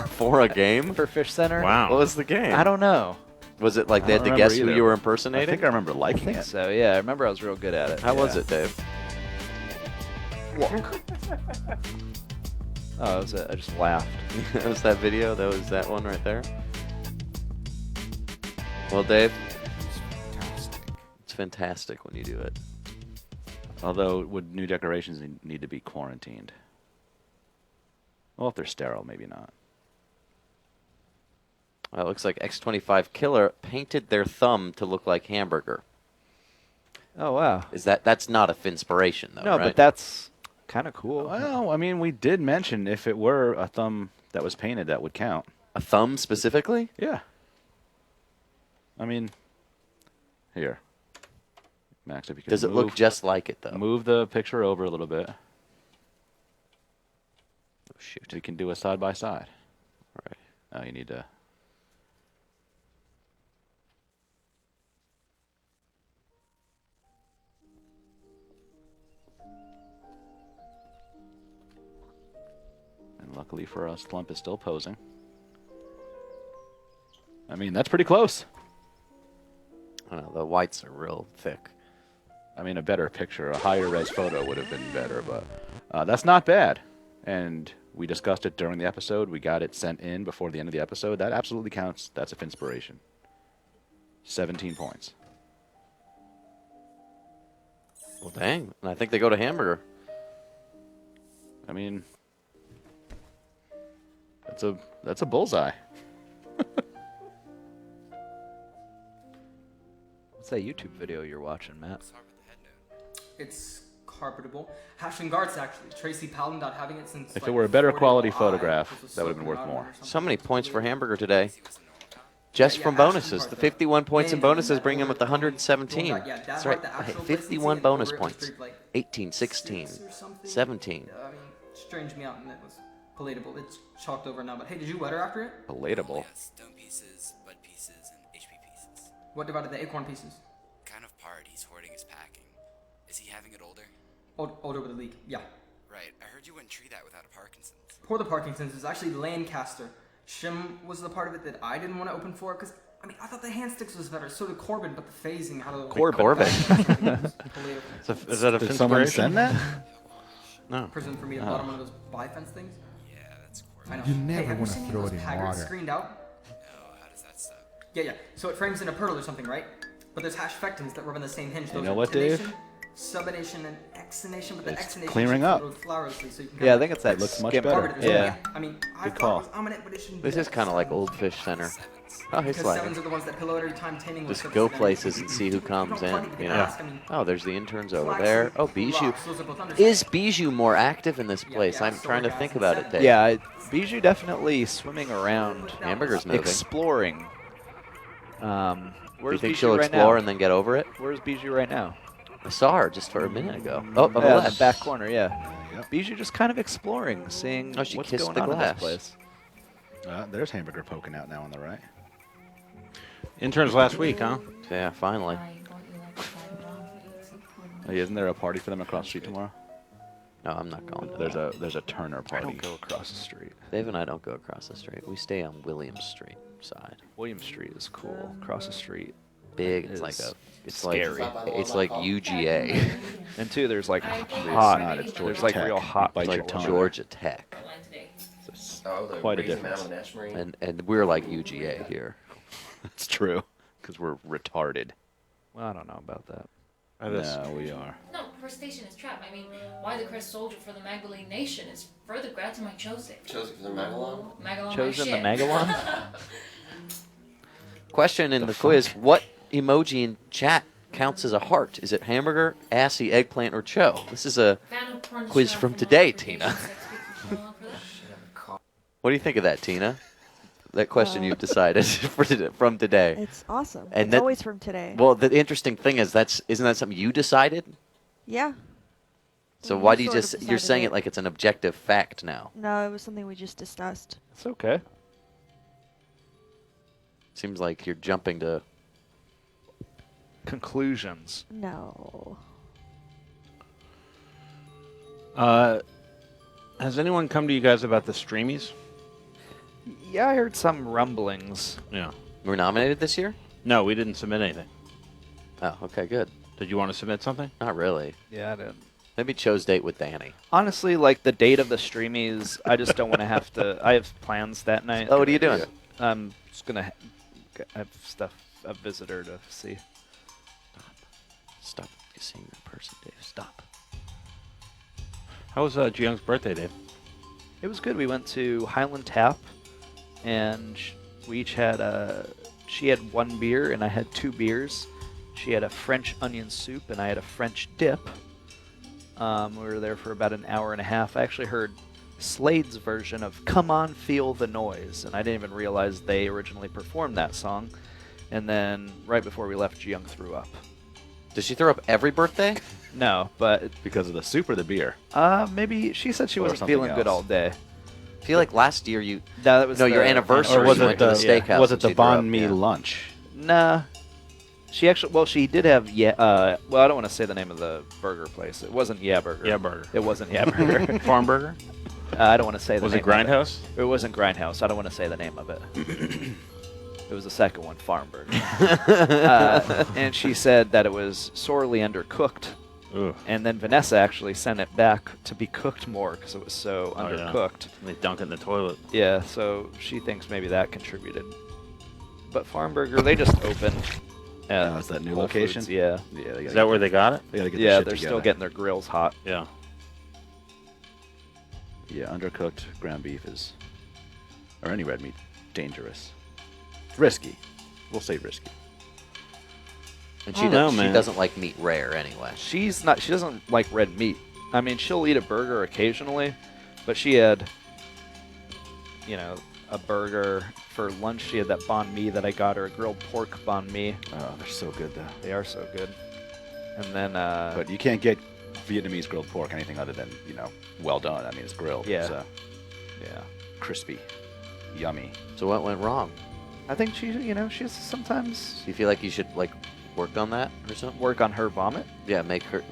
Speaker 3: For a game?
Speaker 4: for Fishcenter?
Speaker 2: Wow.
Speaker 3: What was the game?
Speaker 4: I don't know.
Speaker 3: Was it like
Speaker 6: I
Speaker 3: they had
Speaker 6: don't
Speaker 3: to guess
Speaker 6: remember
Speaker 3: who
Speaker 6: either.
Speaker 3: you were
Speaker 6: I
Speaker 3: impersonating?
Speaker 6: think I remember
Speaker 4: I
Speaker 6: liking
Speaker 4: think
Speaker 6: it.
Speaker 4: so, yeah. I remember I was real good at it.
Speaker 3: How was
Speaker 4: Yeah.
Speaker 3: it, Dave?
Speaker 4: Oh, it was I just laughed.
Speaker 3: That was that video? That was that one right there? Well, Dave, it's fantastic when you do it.
Speaker 6: Although, would new decorations need to be quarantined? Well, if they're sterile, maybe not.
Speaker 3: Well, it looks like X25 Killer painted their thumb to look like hamburger.
Speaker 4: Oh, wow.
Speaker 3: That's not a Finspiration, though,
Speaker 4: No,
Speaker 3: right?
Speaker 4: but that's kind of cool.
Speaker 6: Well, I mean, we did mention if it were a thumb that was painted, that would count.
Speaker 3: A thumb specifically?
Speaker 6: Yeah. I mean, here. Max, if you can
Speaker 3: Does it
Speaker 6: move,
Speaker 3: look just like it, though?
Speaker 6: move the picture over a little bit.
Speaker 3: Oh, shoot.
Speaker 6: We can do a side by side.
Speaker 3: Right.
Speaker 6: Oh, you need to. And luckily for us, Clump is still posing. I mean, that's pretty close.
Speaker 3: I don't know, the whites are real thick.
Speaker 6: I mean, a better picture, a higher res photo would have been better, but that's not bad. And we discussed it during the episode. We got it sent in before the end of the episode. That absolutely counts. That's a Finspiration. 17 points.
Speaker 3: Well, dang. And I think they go to hamburger.
Speaker 6: I mean, that's a bullseye.
Speaker 4: What's that YouTube video you're watching, Matt?
Speaker 13: It's carpetable. Hashing guards, actually. Tracy Paladin not having it since.
Speaker 6: If it were a better quality photograph, that would have been worth more.
Speaker 3: So many points for hamburger today. Just from bonuses. The 51 points in bonuses bring him with the 117. That's right. 51 bonus points. 18, 16, 17.
Speaker 13: I mean, strange me out, and it was palatable. It's chalked over now. But hey, did you wet her after it?
Speaker 6: Palatable.
Speaker 14: Stone pieces, bud pieces, and HP pieces.
Speaker 13: What divided the acorn pieces?
Speaker 14: Kind of part. He's hoarding his packing. Is he having it older?
Speaker 13: Older with a leak. Yeah.
Speaker 14: Right. I heard you wouldn't treat that without a Parkinson's.
Speaker 13: Pour the Parkinson's is actually Lancaster. Shim was the part of it that I didn't want to open for because I mean I thought the hand sticks was better. So did Corbin, but the phasing how to
Speaker 3: Corbin.
Speaker 2: Is that a
Speaker 6: Did someone send that?
Speaker 2: No.
Speaker 13: Prison for me to bottom one of those bi-fence things.
Speaker 14: Yeah, that's Corbin.
Speaker 13: I know.
Speaker 9: You never
Speaker 13: hey, have
Speaker 9: wanna
Speaker 13: seen
Speaker 9: throw
Speaker 13: those
Speaker 9: it in
Speaker 13: Haggards
Speaker 9: water.
Speaker 13: screened out?
Speaker 14: No, how does that suck?
Speaker 13: Yeah. So it frames in a pearl or something, right? But there's hash fectins that rub on the same hinge.
Speaker 6: You
Speaker 13: Those
Speaker 6: know
Speaker 13: are
Speaker 6: what, Dave?
Speaker 13: tination. subination and exination, but the
Speaker 6: It's
Speaker 13: exination
Speaker 6: clearing
Speaker 13: should
Speaker 6: up.
Speaker 13: flow flowerously, so you can
Speaker 4: Yeah, I
Speaker 13: kinda
Speaker 4: think it's that
Speaker 6: looks much
Speaker 4: skim
Speaker 6: better.
Speaker 4: part.
Speaker 13: Yeah.
Speaker 4: Yeah.
Speaker 13: I mean, I
Speaker 6: Good
Speaker 13: thought
Speaker 6: call.
Speaker 13: it was ominous, but it shouldn't be
Speaker 3: This is
Speaker 13: that
Speaker 3: kind of like
Speaker 13: strong.
Speaker 3: old Fish Center. Oh, he's
Speaker 13: Because sevens
Speaker 3: sliding.
Speaker 13: are the ones that pillow every time taming was
Speaker 3: Just
Speaker 13: fixed
Speaker 3: go
Speaker 13: again.
Speaker 3: places and see who comes
Speaker 13: Don't
Speaker 3: in,
Speaker 13: quite
Speaker 3: you
Speaker 13: get
Speaker 3: know.
Speaker 13: asked, I mean,
Speaker 3: Oh, there's the interns over
Speaker 13: flags
Speaker 3: there.
Speaker 13: and
Speaker 3: Oh, Bijou.
Speaker 13: rocks, those are both underside.
Speaker 3: Is Bijou more active in this place?
Speaker 13: yeah,
Speaker 3: I'm
Speaker 13: so
Speaker 3: trying to
Speaker 13: guys
Speaker 3: think
Speaker 13: in
Speaker 3: about it,
Speaker 13: sevens.
Speaker 3: Dave.
Speaker 4: Yeah, Bijou definitely swimming around,
Speaker 3: Hamburger's moving.
Speaker 4: exploring.
Speaker 3: Do you
Speaker 4: Where's
Speaker 3: think
Speaker 4: Bijou
Speaker 3: she'll
Speaker 4: right
Speaker 3: explore
Speaker 4: now?
Speaker 3: and then get over it?
Speaker 4: Where's Bijou right now?
Speaker 3: I saw her just for a minute ago. Oh, on the
Speaker 4: Yeah,
Speaker 3: left.
Speaker 4: back corner, yeah.
Speaker 6: Yep.
Speaker 4: Bijou just kind of exploring, seeing
Speaker 3: Oh, she
Speaker 4: what's
Speaker 3: kissed
Speaker 4: going
Speaker 3: the
Speaker 4: on in
Speaker 3: glass.
Speaker 4: this place.
Speaker 6: There's Hamburger poking out now on the right.
Speaker 2: Interns last week, huh?
Speaker 3: Yeah, finally.
Speaker 6: Hey, isn't there a party for them across the street tomorrow?
Speaker 3: No, I'm not going to
Speaker 6: There's
Speaker 3: that.
Speaker 6: a Turner
Speaker 4: I
Speaker 6: party.
Speaker 4: don't go across the street.
Speaker 3: Dave and I don't go across the street. We stay on William Street side.
Speaker 4: William Street is cool. Across the street.
Speaker 3: Big.
Speaker 4: It's
Speaker 3: It's like a. It's
Speaker 4: scary.
Speaker 3: It's like UGA.
Speaker 4: And two, there's like
Speaker 6: It's
Speaker 4: hot.
Speaker 6: not, it's Georgia
Speaker 4: There's like
Speaker 6: Tech.
Speaker 4: real hot.
Speaker 6: Bite
Speaker 3: It's
Speaker 6: your
Speaker 3: like
Speaker 6: tongue.
Speaker 3: Georgia Tech.
Speaker 6: It's
Speaker 15: Oh, the
Speaker 6: quite a
Speaker 15: Raisin
Speaker 6: difference.
Speaker 15: Mountain Ash Marine.
Speaker 3: And we're like UGA here.
Speaker 6: It's true, because we're retarded.
Speaker 4: Well, I don't know about that.
Speaker 6: No, we are.
Speaker 16: No, her station is trapped. I mean, why the Crest Soldier for the Magdalene Nation is further grabbed to my Joseph.
Speaker 15: Joseph the Magalon?
Speaker 16: Magalon
Speaker 4: Chosen the
Speaker 16: my shit.
Speaker 4: Megalon?
Speaker 3: Question in the quiz: what emoji in chat counts as a heart? Is it hamburger, assy, eggplant, or cho? This is a
Speaker 16: Fan of porn
Speaker 3: quiz
Speaker 16: shop
Speaker 3: from
Speaker 16: for
Speaker 3: today,
Speaker 16: modification,
Speaker 3: Tina.
Speaker 16: sex people can follow up for that.
Speaker 3: What do you think of that, Tina? That question you've decided from today.
Speaker 11: It's awesome.
Speaker 3: And
Speaker 11: it's
Speaker 3: that-
Speaker 11: always from today.
Speaker 3: Well, the interesting thing is isn't that something you decided?
Speaker 11: Yeah.
Speaker 3: So
Speaker 11: We
Speaker 3: why do you
Speaker 11: sort of
Speaker 3: you're
Speaker 11: decided
Speaker 3: saying
Speaker 11: it.
Speaker 3: it like it's an objective fact now?
Speaker 11: No, it was something we just discussed.
Speaker 4: It's okay.
Speaker 3: Seems like you're jumping to.
Speaker 4: Conclusions.
Speaker 11: No.
Speaker 2: Has anyone come to you guys about the streamies?
Speaker 4: Yeah, I heard some rumblings.
Speaker 2: Yeah.
Speaker 3: We're nominated this year?
Speaker 2: No, we didn't submit anything.
Speaker 3: Oh, okay, good.
Speaker 2: Did you want to submit something?
Speaker 3: Not really.
Speaker 4: Yeah, I didn't.
Speaker 3: Maybe Cho's date with Danny.
Speaker 4: Honestly, like the date of the streamies, I just don't want to have to. I have plans that night.
Speaker 3: Oh, what are you doing?
Speaker 4: I'm just gonna have stuff, a visitor to see.
Speaker 3: Stop seeing that person, Dave. Stop.
Speaker 2: How was Jiyoung's birthday, Dave?
Speaker 4: It was good. We went to Highland Tap, and we each had she had one beer, and I had two beers. She had a French onion soup, and I had a French dip. We were there for about an hour and a half. I actually heard Slade's version of Come On, Feel the Noise, and I didn't even realize they originally performed that song. And then right before we left, Jiyung threw up.
Speaker 3: Does she throw up every birthday?
Speaker 4: No, but
Speaker 6: Because of the soup or the beer?
Speaker 4: maybe she said she
Speaker 6: Or
Speaker 4: wasn't
Speaker 6: something
Speaker 4: feeling good
Speaker 6: else.
Speaker 4: all day.
Speaker 3: I feel like last year you.
Speaker 4: No, that was
Speaker 3: No, your
Speaker 4: the
Speaker 3: anniversary.
Speaker 6: Or was
Speaker 3: you
Speaker 6: it
Speaker 3: went to the
Speaker 6: the
Speaker 3: steakhouse
Speaker 6: was it
Speaker 3: and
Speaker 6: the
Speaker 3: she threw up,
Speaker 6: banh mi
Speaker 3: yeah.
Speaker 6: lunch?
Speaker 4: Nah. She actually, well, she did have, well, I don't want to say the name of the burger place. It wasn't Yeah Burger.
Speaker 2: Yeah Burger.
Speaker 4: It wasn't Yeah Burger.
Speaker 2: Farm Burger?
Speaker 4: I don't want to say the
Speaker 2: Was
Speaker 4: name
Speaker 2: it Grindhouse?
Speaker 4: of it. It wasn't Grindhouse. I don't want to say the name of it. It was the second one, Farm Burger. And she said that it was sorely undercooked.
Speaker 2: Ugh.
Speaker 4: And then Vanessa actually sent it back to be cooked more because it was so
Speaker 2: Oh, yeah.
Speaker 4: undercooked.
Speaker 2: They dunk it in the toilet.
Speaker 4: Yeah, so she thinks maybe that contributed. But Farm Burger, they just opened.
Speaker 6: Oh, is that new
Speaker 4: Whole
Speaker 6: location?
Speaker 4: Foods, yeah.
Speaker 6: Yeah. They
Speaker 2: Is that where they got it?
Speaker 6: They gotta get
Speaker 4: Yeah,
Speaker 6: their shit
Speaker 4: they're still
Speaker 6: together.
Speaker 4: getting their grills hot.
Speaker 2: Yeah.
Speaker 6: Yeah, undercooked ground beef is, or any red meat, dangerous. Risky. We'll say risky.
Speaker 3: And
Speaker 2: I
Speaker 3: she,
Speaker 2: don't know,
Speaker 3: she
Speaker 2: man.
Speaker 3: doesn't like meat rare anyway.
Speaker 4: She doesn't like red meat. I mean, she'll eat a burger occasionally, but she had, a burger for lunch. She had that banh mi that I got her, a grilled pork banh mi.
Speaker 6: Oh, they're so good though.
Speaker 4: They are so good. And then,
Speaker 6: But you can't get Vietnamese grilled pork anything other than, well done. I mean, it's grilled.
Speaker 4: Yeah.
Speaker 6: So
Speaker 4: yeah,
Speaker 6: crispy, yummy.
Speaker 3: So what went wrong?
Speaker 4: I think she's sometimes
Speaker 3: Do you feel like you should work on that or something?
Speaker 4: work on her vomit.
Speaker 3: Yeah, make her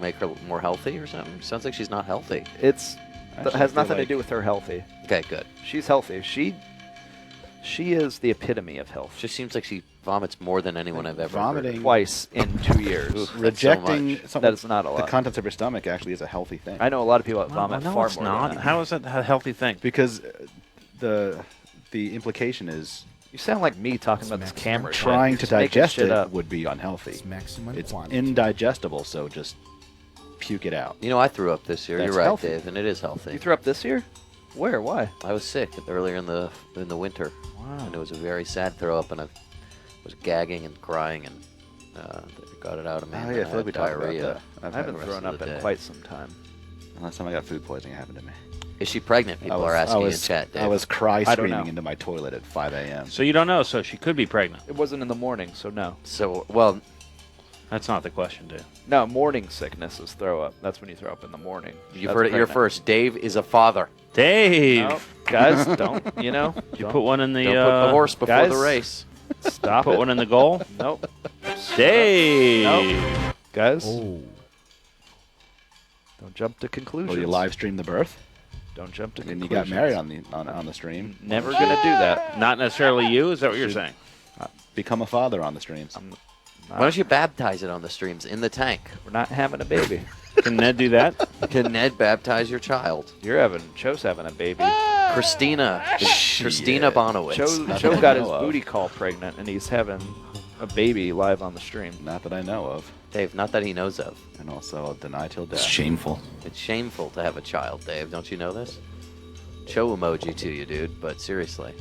Speaker 3: more healthy or something. Sounds like she's not healthy.
Speaker 4: It's
Speaker 6: Actually, I
Speaker 4: has
Speaker 6: feel
Speaker 4: nothing to
Speaker 6: like-
Speaker 4: do with her healthy.
Speaker 3: Okay, good.
Speaker 4: She's healthy. She is the epitome of health.
Speaker 3: Just seems like she vomits more than anyone I've ever
Speaker 6: Vomiting-
Speaker 3: heard.
Speaker 4: Twice in 2 years.
Speaker 3: Oof, that's
Speaker 6: Rejecting
Speaker 3: so much.
Speaker 6: something,
Speaker 4: That is not a
Speaker 6: the
Speaker 4: lot.
Speaker 6: contents of your stomach actually is a healthy thing.
Speaker 4: I know a lot of people that
Speaker 2: Well,
Speaker 4: vomit
Speaker 2: no,
Speaker 4: far
Speaker 2: it's
Speaker 4: more
Speaker 2: not.
Speaker 4: than that.
Speaker 2: How is that a healthy thing?
Speaker 6: Because the implication is
Speaker 4: You sound like me talking about this camera.
Speaker 6: trying
Speaker 4: shit.
Speaker 6: to
Speaker 4: Just making
Speaker 6: digest
Speaker 4: shit
Speaker 6: it
Speaker 4: up.
Speaker 6: would be unhealthy.
Speaker 9: Maximum
Speaker 6: It's
Speaker 9: quantity.
Speaker 6: indigestible, so just puke it out.
Speaker 3: You know, I threw up this year.
Speaker 6: That's
Speaker 3: You're right,
Speaker 6: healthy.
Speaker 3: Dave, and it is healthy.
Speaker 4: You threw up this year? Where? Why?
Speaker 3: I was sick earlier in the winter.
Speaker 4: Wow.
Speaker 3: And it was a very sad throw up, and I was gagging and crying, and they got it out of me.
Speaker 6: Oh,
Speaker 3: and
Speaker 6: yeah,
Speaker 3: then
Speaker 6: I feel like we talked about
Speaker 3: diarrhea.
Speaker 6: that.
Speaker 4: I
Speaker 6: I've
Speaker 4: haven't
Speaker 3: the rest
Speaker 4: thrown
Speaker 3: of
Speaker 4: up
Speaker 3: the
Speaker 4: in
Speaker 3: day.
Speaker 4: quite some time.
Speaker 6: Last time I got food poisoning, it happened to me.
Speaker 3: Is she pregnant? People are asking in chat, Dave.
Speaker 6: I was cry
Speaker 4: I don't
Speaker 6: screaming
Speaker 4: know.
Speaker 6: into my toilet at 5 a.m.
Speaker 2: So you don't know, so she could be pregnant.
Speaker 4: It wasn't in the morning, so no.
Speaker 3: So, well,
Speaker 2: That's not the question, dude.
Speaker 4: No, morning sickness is throw up. That's when you throw up in the morning.
Speaker 3: you've
Speaker 4: That's
Speaker 3: heard it here
Speaker 4: pregnant.
Speaker 3: first. Dave is a father.
Speaker 2: Dave!
Speaker 4: No, guys, don't, you know?
Speaker 2: Did you put one in the...
Speaker 3: Don't put the horse before
Speaker 4: guys,
Speaker 3: the race.
Speaker 4: Stop
Speaker 2: Put
Speaker 4: it.
Speaker 2: one in the goal?
Speaker 4: Nope.
Speaker 2: Dave!
Speaker 4: Nope. Guys,
Speaker 6: Oh.
Speaker 4: don't jump to conclusions.
Speaker 6: Will you live stream the birth?
Speaker 4: Don't jump to
Speaker 6: And you
Speaker 4: conclusions.
Speaker 6: got married on the stream.
Speaker 4: Never gonna do that.
Speaker 2: Not necessarily you? Is that what you're saying?
Speaker 6: Become a father on the streams.
Speaker 3: Why don't you baptize it on the streams in the tank?
Speaker 4: We're not having a baby.
Speaker 2: Can Ned do that?
Speaker 3: Can Ned baptize your child?
Speaker 4: Cho's having a baby.
Speaker 3: Christina Bonowitz.
Speaker 4: Cho got his booty call pregnant, and he's having a baby live on the stream.
Speaker 6: Not that I know of.
Speaker 3: Dave, not that he knows of.
Speaker 6: And also, I'll deny till death.
Speaker 9: It's shameful.
Speaker 3: It's shameful to have a child, Dave. Don't you know this? Cho emoji to you, dude. But seriously,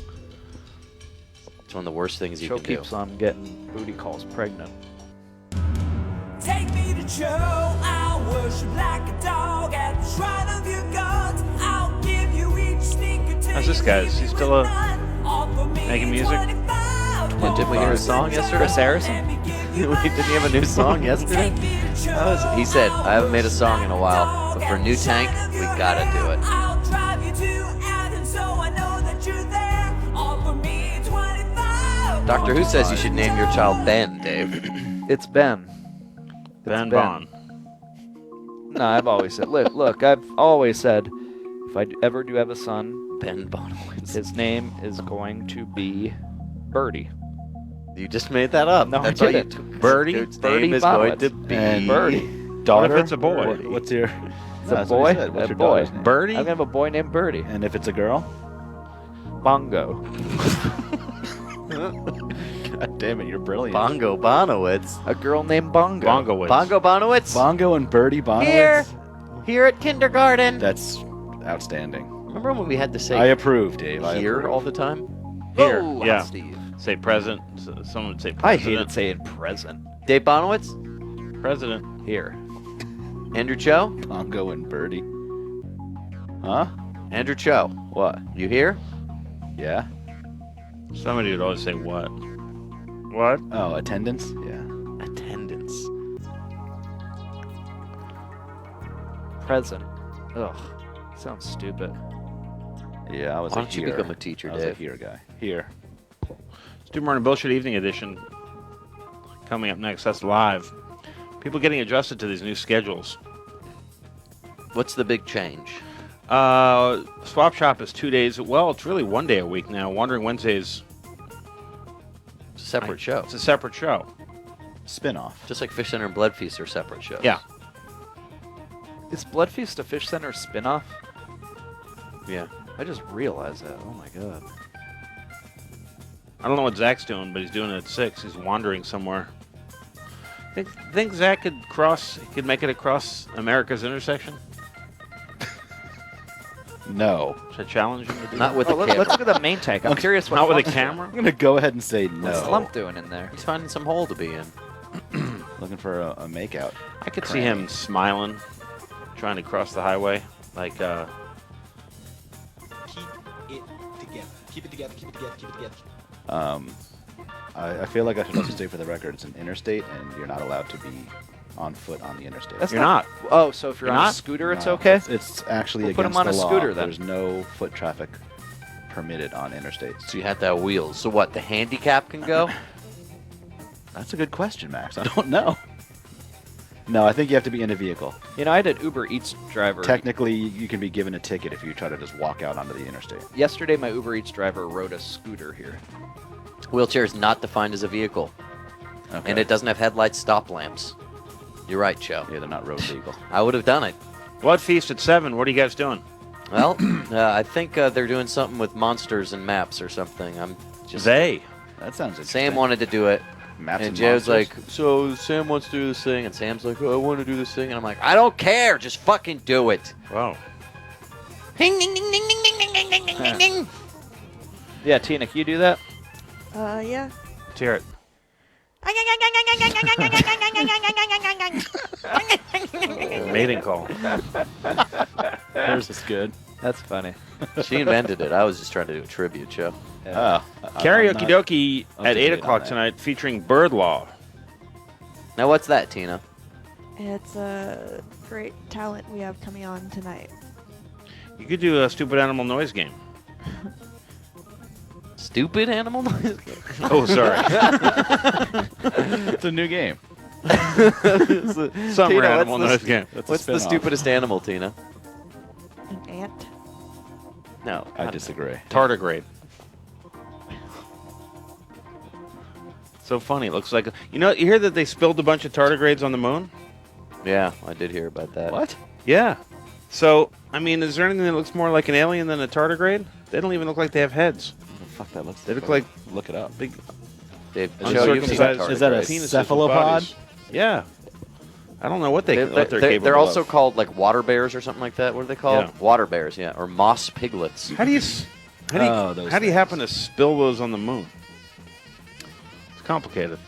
Speaker 3: it's one of the worst things you
Speaker 4: Cho
Speaker 3: can do.
Speaker 4: keeps on getting booty calls pregnant.
Speaker 15: Take me to Joe, I'll worship like a dog at the shrine of your gods. I'll give you each stinker till
Speaker 2: How's this guy? Is he still making music?
Speaker 3: And did we hear a song yesterday?
Speaker 4: Chris Harrison?
Speaker 3: Didn't he have a new song yesterday? He said, I haven't made a song in a while, but for New Tank, we gotta do it.
Speaker 15: I'll drive you to Athens so I know that you're there. Offer me 25.
Speaker 3: Doctor Who says you should name your child Ben, Dave.
Speaker 4: It's Ben.
Speaker 2: Ben Bond.
Speaker 4: No, I've always said. Look, I've always said, if I ever do have a son,
Speaker 3: Ben Bonowitz.
Speaker 4: His name is going to be Birdie.
Speaker 3: You just made that up.
Speaker 4: No,
Speaker 3: That's
Speaker 4: I
Speaker 3: why you
Speaker 4: didn't.
Speaker 3: took
Speaker 2: Birdie?
Speaker 3: His
Speaker 4: Birdie
Speaker 3: name is going
Speaker 4: Bonowitz.
Speaker 3: to be
Speaker 6: And
Speaker 4: Birdie.
Speaker 6: Daughter?
Speaker 2: What if it's a boy?
Speaker 6: What's your...
Speaker 4: It's a boy.
Speaker 6: What's
Speaker 4: A
Speaker 6: your
Speaker 4: boy.
Speaker 6: daughter's name?
Speaker 2: Birdie?
Speaker 4: I'm gonna have a boy named Birdie.
Speaker 6: And if it's a girl?
Speaker 4: Bongo.
Speaker 6: God damn it, you're brilliant.
Speaker 3: Bongo Bonowitz.
Speaker 4: A girl named Bongo.
Speaker 2: Bongo.
Speaker 3: Bongo Bonowitz?
Speaker 6: Bongo and Birdie Bonowitz?
Speaker 3: Here at kindergarten.
Speaker 6: That's outstanding.
Speaker 3: Remember when we had to say
Speaker 6: I approve, Dave. I
Speaker 3: here
Speaker 6: approve.
Speaker 3: all the time?
Speaker 2: Here.
Speaker 4: Oh,
Speaker 2: Yeah.
Speaker 4: Steve.
Speaker 2: Say present. Someone would say
Speaker 4: I
Speaker 2: president.
Speaker 4: hated saying present.
Speaker 3: Dave Bonowitz?
Speaker 2: President.
Speaker 4: Here.
Speaker 3: Andrew Cho?
Speaker 6: Bongo and Birdie. Huh?
Speaker 3: Andrew Cho.
Speaker 6: What?
Speaker 3: You here?
Speaker 6: Yeah?
Speaker 2: Somebody would always say what? What?
Speaker 6: Oh, attendance? Yeah.
Speaker 3: Attendance.
Speaker 4: Present. Ugh. Sounds stupid.
Speaker 6: Yeah, I was
Speaker 3: Why
Speaker 6: a
Speaker 3: don't you
Speaker 6: here.
Speaker 3: become a teacher,
Speaker 6: I was a
Speaker 3: Dave?
Speaker 6: here guy. Here.
Speaker 2: Stu Morning Bullshit Evening Edition. Coming up next. That's live. People getting adjusted to these new schedules.
Speaker 3: What's the big change?
Speaker 2: Swap Shop is 2 days. Well, it's really 1 day a week now. Wandering Wednesdays.
Speaker 3: It's a separate show.
Speaker 2: It's a separate show.
Speaker 6: Spin-off.
Speaker 3: Just like Fishcenter and Blood Feast are separate shows.
Speaker 2: Yeah.
Speaker 4: Is Blood Feast a Fishcenter spin-off?
Speaker 3: Yeah.
Speaker 4: I just realized that. Oh my god.
Speaker 2: I don't know what Zach's doing, but he's doing it at 6. He's wandering somewhere. Think Zach could make it across America's intersection?
Speaker 6: No.
Speaker 2: Should I challenge him to do
Speaker 3: Not
Speaker 2: that?
Speaker 3: with the camera.
Speaker 4: Let's look at the main tank. I'm curious what
Speaker 2: Not with a
Speaker 4: Slump's
Speaker 2: camera?
Speaker 6: I'm going to go ahead and say
Speaker 4: doing.
Speaker 6: no.
Speaker 4: What's Slump doing in there?
Speaker 3: He's finding some hole to be in.
Speaker 6: Looking for a makeout.
Speaker 2: I could see him smiling, trying to cross the highway. Like,
Speaker 17: Keep it together. Keep it together. Keep it together. Keep it together.
Speaker 6: I feel like I should also state for the record it's an interstate, and you're not allowed to be on foot on the interstate.
Speaker 4: That's
Speaker 2: You're not.
Speaker 4: Oh, so if you're
Speaker 2: You're
Speaker 4: on
Speaker 2: not?
Speaker 4: a scooter, it's
Speaker 6: No,
Speaker 4: okay?
Speaker 6: It's actually
Speaker 4: We'll put
Speaker 6: against
Speaker 4: him on
Speaker 6: the
Speaker 4: a
Speaker 6: law.
Speaker 4: scooter, then.
Speaker 6: There's no foot traffic permitted on interstates.
Speaker 3: So you have to have wheels. So what, the handicap can go?
Speaker 6: That's a good question, Max. I don't know. No, I think you have to be in a vehicle.
Speaker 4: You know, I had an Uber Eats driver.
Speaker 6: Technically, you can be given a ticket if you try to just walk out onto the interstate.
Speaker 4: Yesterday, my Uber Eats driver rode a scooter here.
Speaker 3: Wheelchair is not defined as a vehicle.
Speaker 6: Okay.
Speaker 3: And it doesn't have headlights, stop lamps. You're right, Joe.
Speaker 6: Yeah, they're not road legal.
Speaker 3: I would have done it.
Speaker 2: Blood Feast at 7. What are you guys doing?
Speaker 3: Well, I think they're doing something with monsters and maps or something. I'm just
Speaker 2: They.
Speaker 6: That sounds interesting.
Speaker 3: Sam wanted to do it.
Speaker 6: Maps
Speaker 3: And Joe's
Speaker 6: monsters.
Speaker 3: like, so Sam wants to do this thing, and Sam's like, oh, I want to do this thing, and I'm like, I don't care, just fucking do it.
Speaker 2: Wow.
Speaker 3: Ding, ding, ding, ding, ding, ding, ding, ding, ding, ding.
Speaker 4: Yeah, Tina, can you do that?
Speaker 11: Yeah.
Speaker 2: Let's hear it. Mating call.
Speaker 6: Hers is good.
Speaker 4: That's funny.
Speaker 3: She invented it. I was just trying to do a tribute show.
Speaker 6: Oh,
Speaker 2: Karaoke Dokie
Speaker 6: I'll
Speaker 2: at
Speaker 6: take
Speaker 2: 8
Speaker 6: it on
Speaker 2: o'clock
Speaker 6: that.
Speaker 2: tonight featuring Bird Law.
Speaker 3: Now, what's that, Tina?
Speaker 11: It's a great talent we have coming on tonight.
Speaker 2: You could do a stupid animal noise game.
Speaker 3: Stupid animal noise?
Speaker 2: Oh, sorry.
Speaker 6: It's a new game.
Speaker 2: Summer
Speaker 3: Tina,
Speaker 2: animal
Speaker 3: what's
Speaker 2: noise game.
Speaker 6: That's a
Speaker 3: What's the
Speaker 6: spin-off.
Speaker 3: stupidest animal, Tina?
Speaker 11: An ant.
Speaker 3: No.
Speaker 6: I disagree.
Speaker 2: Tardigrade. So funny. It looks like you hear that they spilled a bunch of tardigrades on the moon?
Speaker 3: Yeah, I did hear about that.
Speaker 6: What?
Speaker 2: Yeah. So, I mean, is there anything that looks more like an alien than a tardigrade? They don't even look like they have heads.
Speaker 6: What the fuck that looks
Speaker 2: They look like
Speaker 6: Look it up.
Speaker 2: big
Speaker 3: Dave, Joe, you've seen
Speaker 2: uncircumcised
Speaker 6: Is that a
Speaker 3: tardigrades.
Speaker 2: penises with
Speaker 6: cephalopod?
Speaker 2: bodies. Yeah. I don't know what they're capable
Speaker 3: They're also
Speaker 2: of.
Speaker 3: called like water bears or something like that. What are they called?
Speaker 2: Yeah.
Speaker 3: Water bears, yeah, or moss piglets.
Speaker 2: How do you
Speaker 6: those
Speaker 2: how do you
Speaker 6: things.
Speaker 2: happen to spill those on the moon? It's complicated.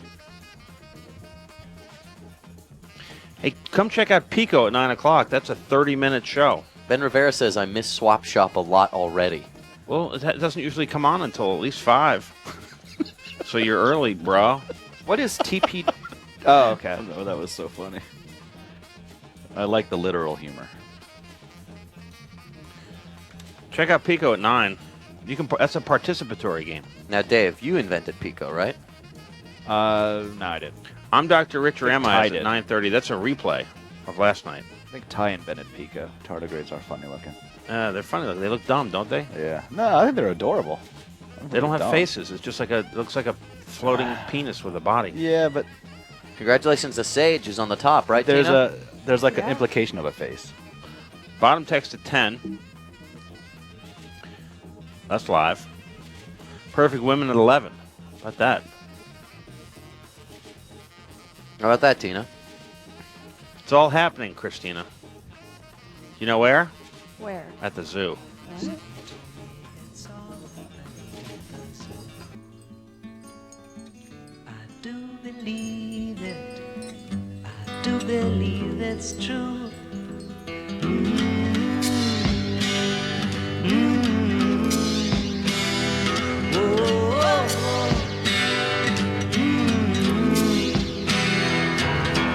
Speaker 2: Hey, come check out Pico at 9 o'clock. That's a 30-minute show.
Speaker 3: Ben Rivera says I miss Swap Shop a lot already.
Speaker 2: Well, it doesn't usually come on until at least 5. So you're early, bro.
Speaker 4: What is TP? Oh, okay.
Speaker 6: Oh, that was so funny. I like the literal humor.
Speaker 2: Check out Pico at 9. You can. That's a participatory game.
Speaker 3: Now, Dave, you invented Pico, right?
Speaker 4: No, I didn't.
Speaker 2: I'm Dr. Rich
Speaker 4: I
Speaker 2: Ramiz
Speaker 4: did.
Speaker 2: at 9:30. That's a replay of last night.
Speaker 4: I think Ty invented Pico.
Speaker 6: Tardigrades are funny looking.
Speaker 2: They're funny. They look dumb, don't they?
Speaker 6: Yeah. No, I think they're adorable.
Speaker 2: They don't have
Speaker 6: Dumb.
Speaker 2: faces. It's just like it looks like a floating penis with a body.
Speaker 6: Yeah, but
Speaker 3: Congratulations to Sage, who's on the top, right,
Speaker 6: there's
Speaker 3: Tina?
Speaker 6: there's like an
Speaker 11: Yeah.
Speaker 6: implication of a face.
Speaker 2: Bottom text at 10. That's live. Perfect Women at 11. How about that?
Speaker 3: How about that, Tina?
Speaker 2: It's all happening, Christina. You know where?
Speaker 11: Where?
Speaker 2: At the zoo.
Speaker 15: I do believe it. I do believe it's true.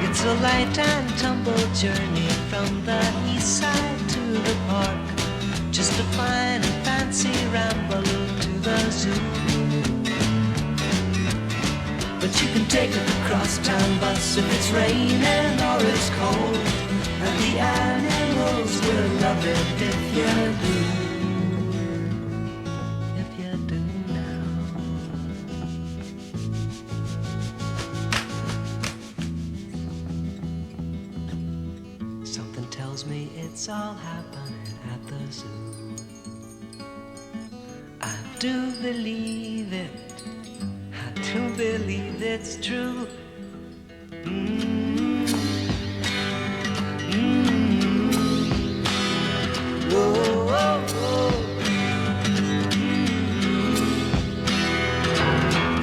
Speaker 15: It's a light and tumble journey from the east side to the park. Just a fine and fancy ramble to the zoo. But you can take a crosstown bus if it's raining or it's cold. And the animals will love it if you do. If you do now. Something tells me it's all happening at the zoo. I do believe it. I do believe it's true. Whoa, whoa, whoa.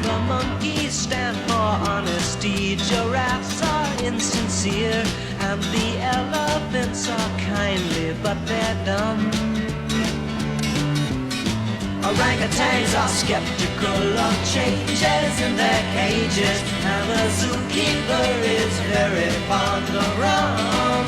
Speaker 15: The monkeys stand for honesty, giraffes are insincere, and the elephants are kindly, but they're dumb. Orangutans are skeptical of changes in their cages, and the zookeeper is very fond of rum.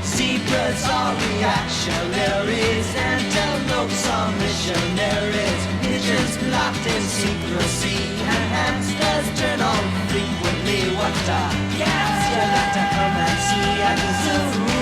Speaker 15: Zebras are reactionaries, antelopes are missionaries, pigeons locked in secrecy, and hamsters turn on frequently. What a gas you got to come and see at the zoo.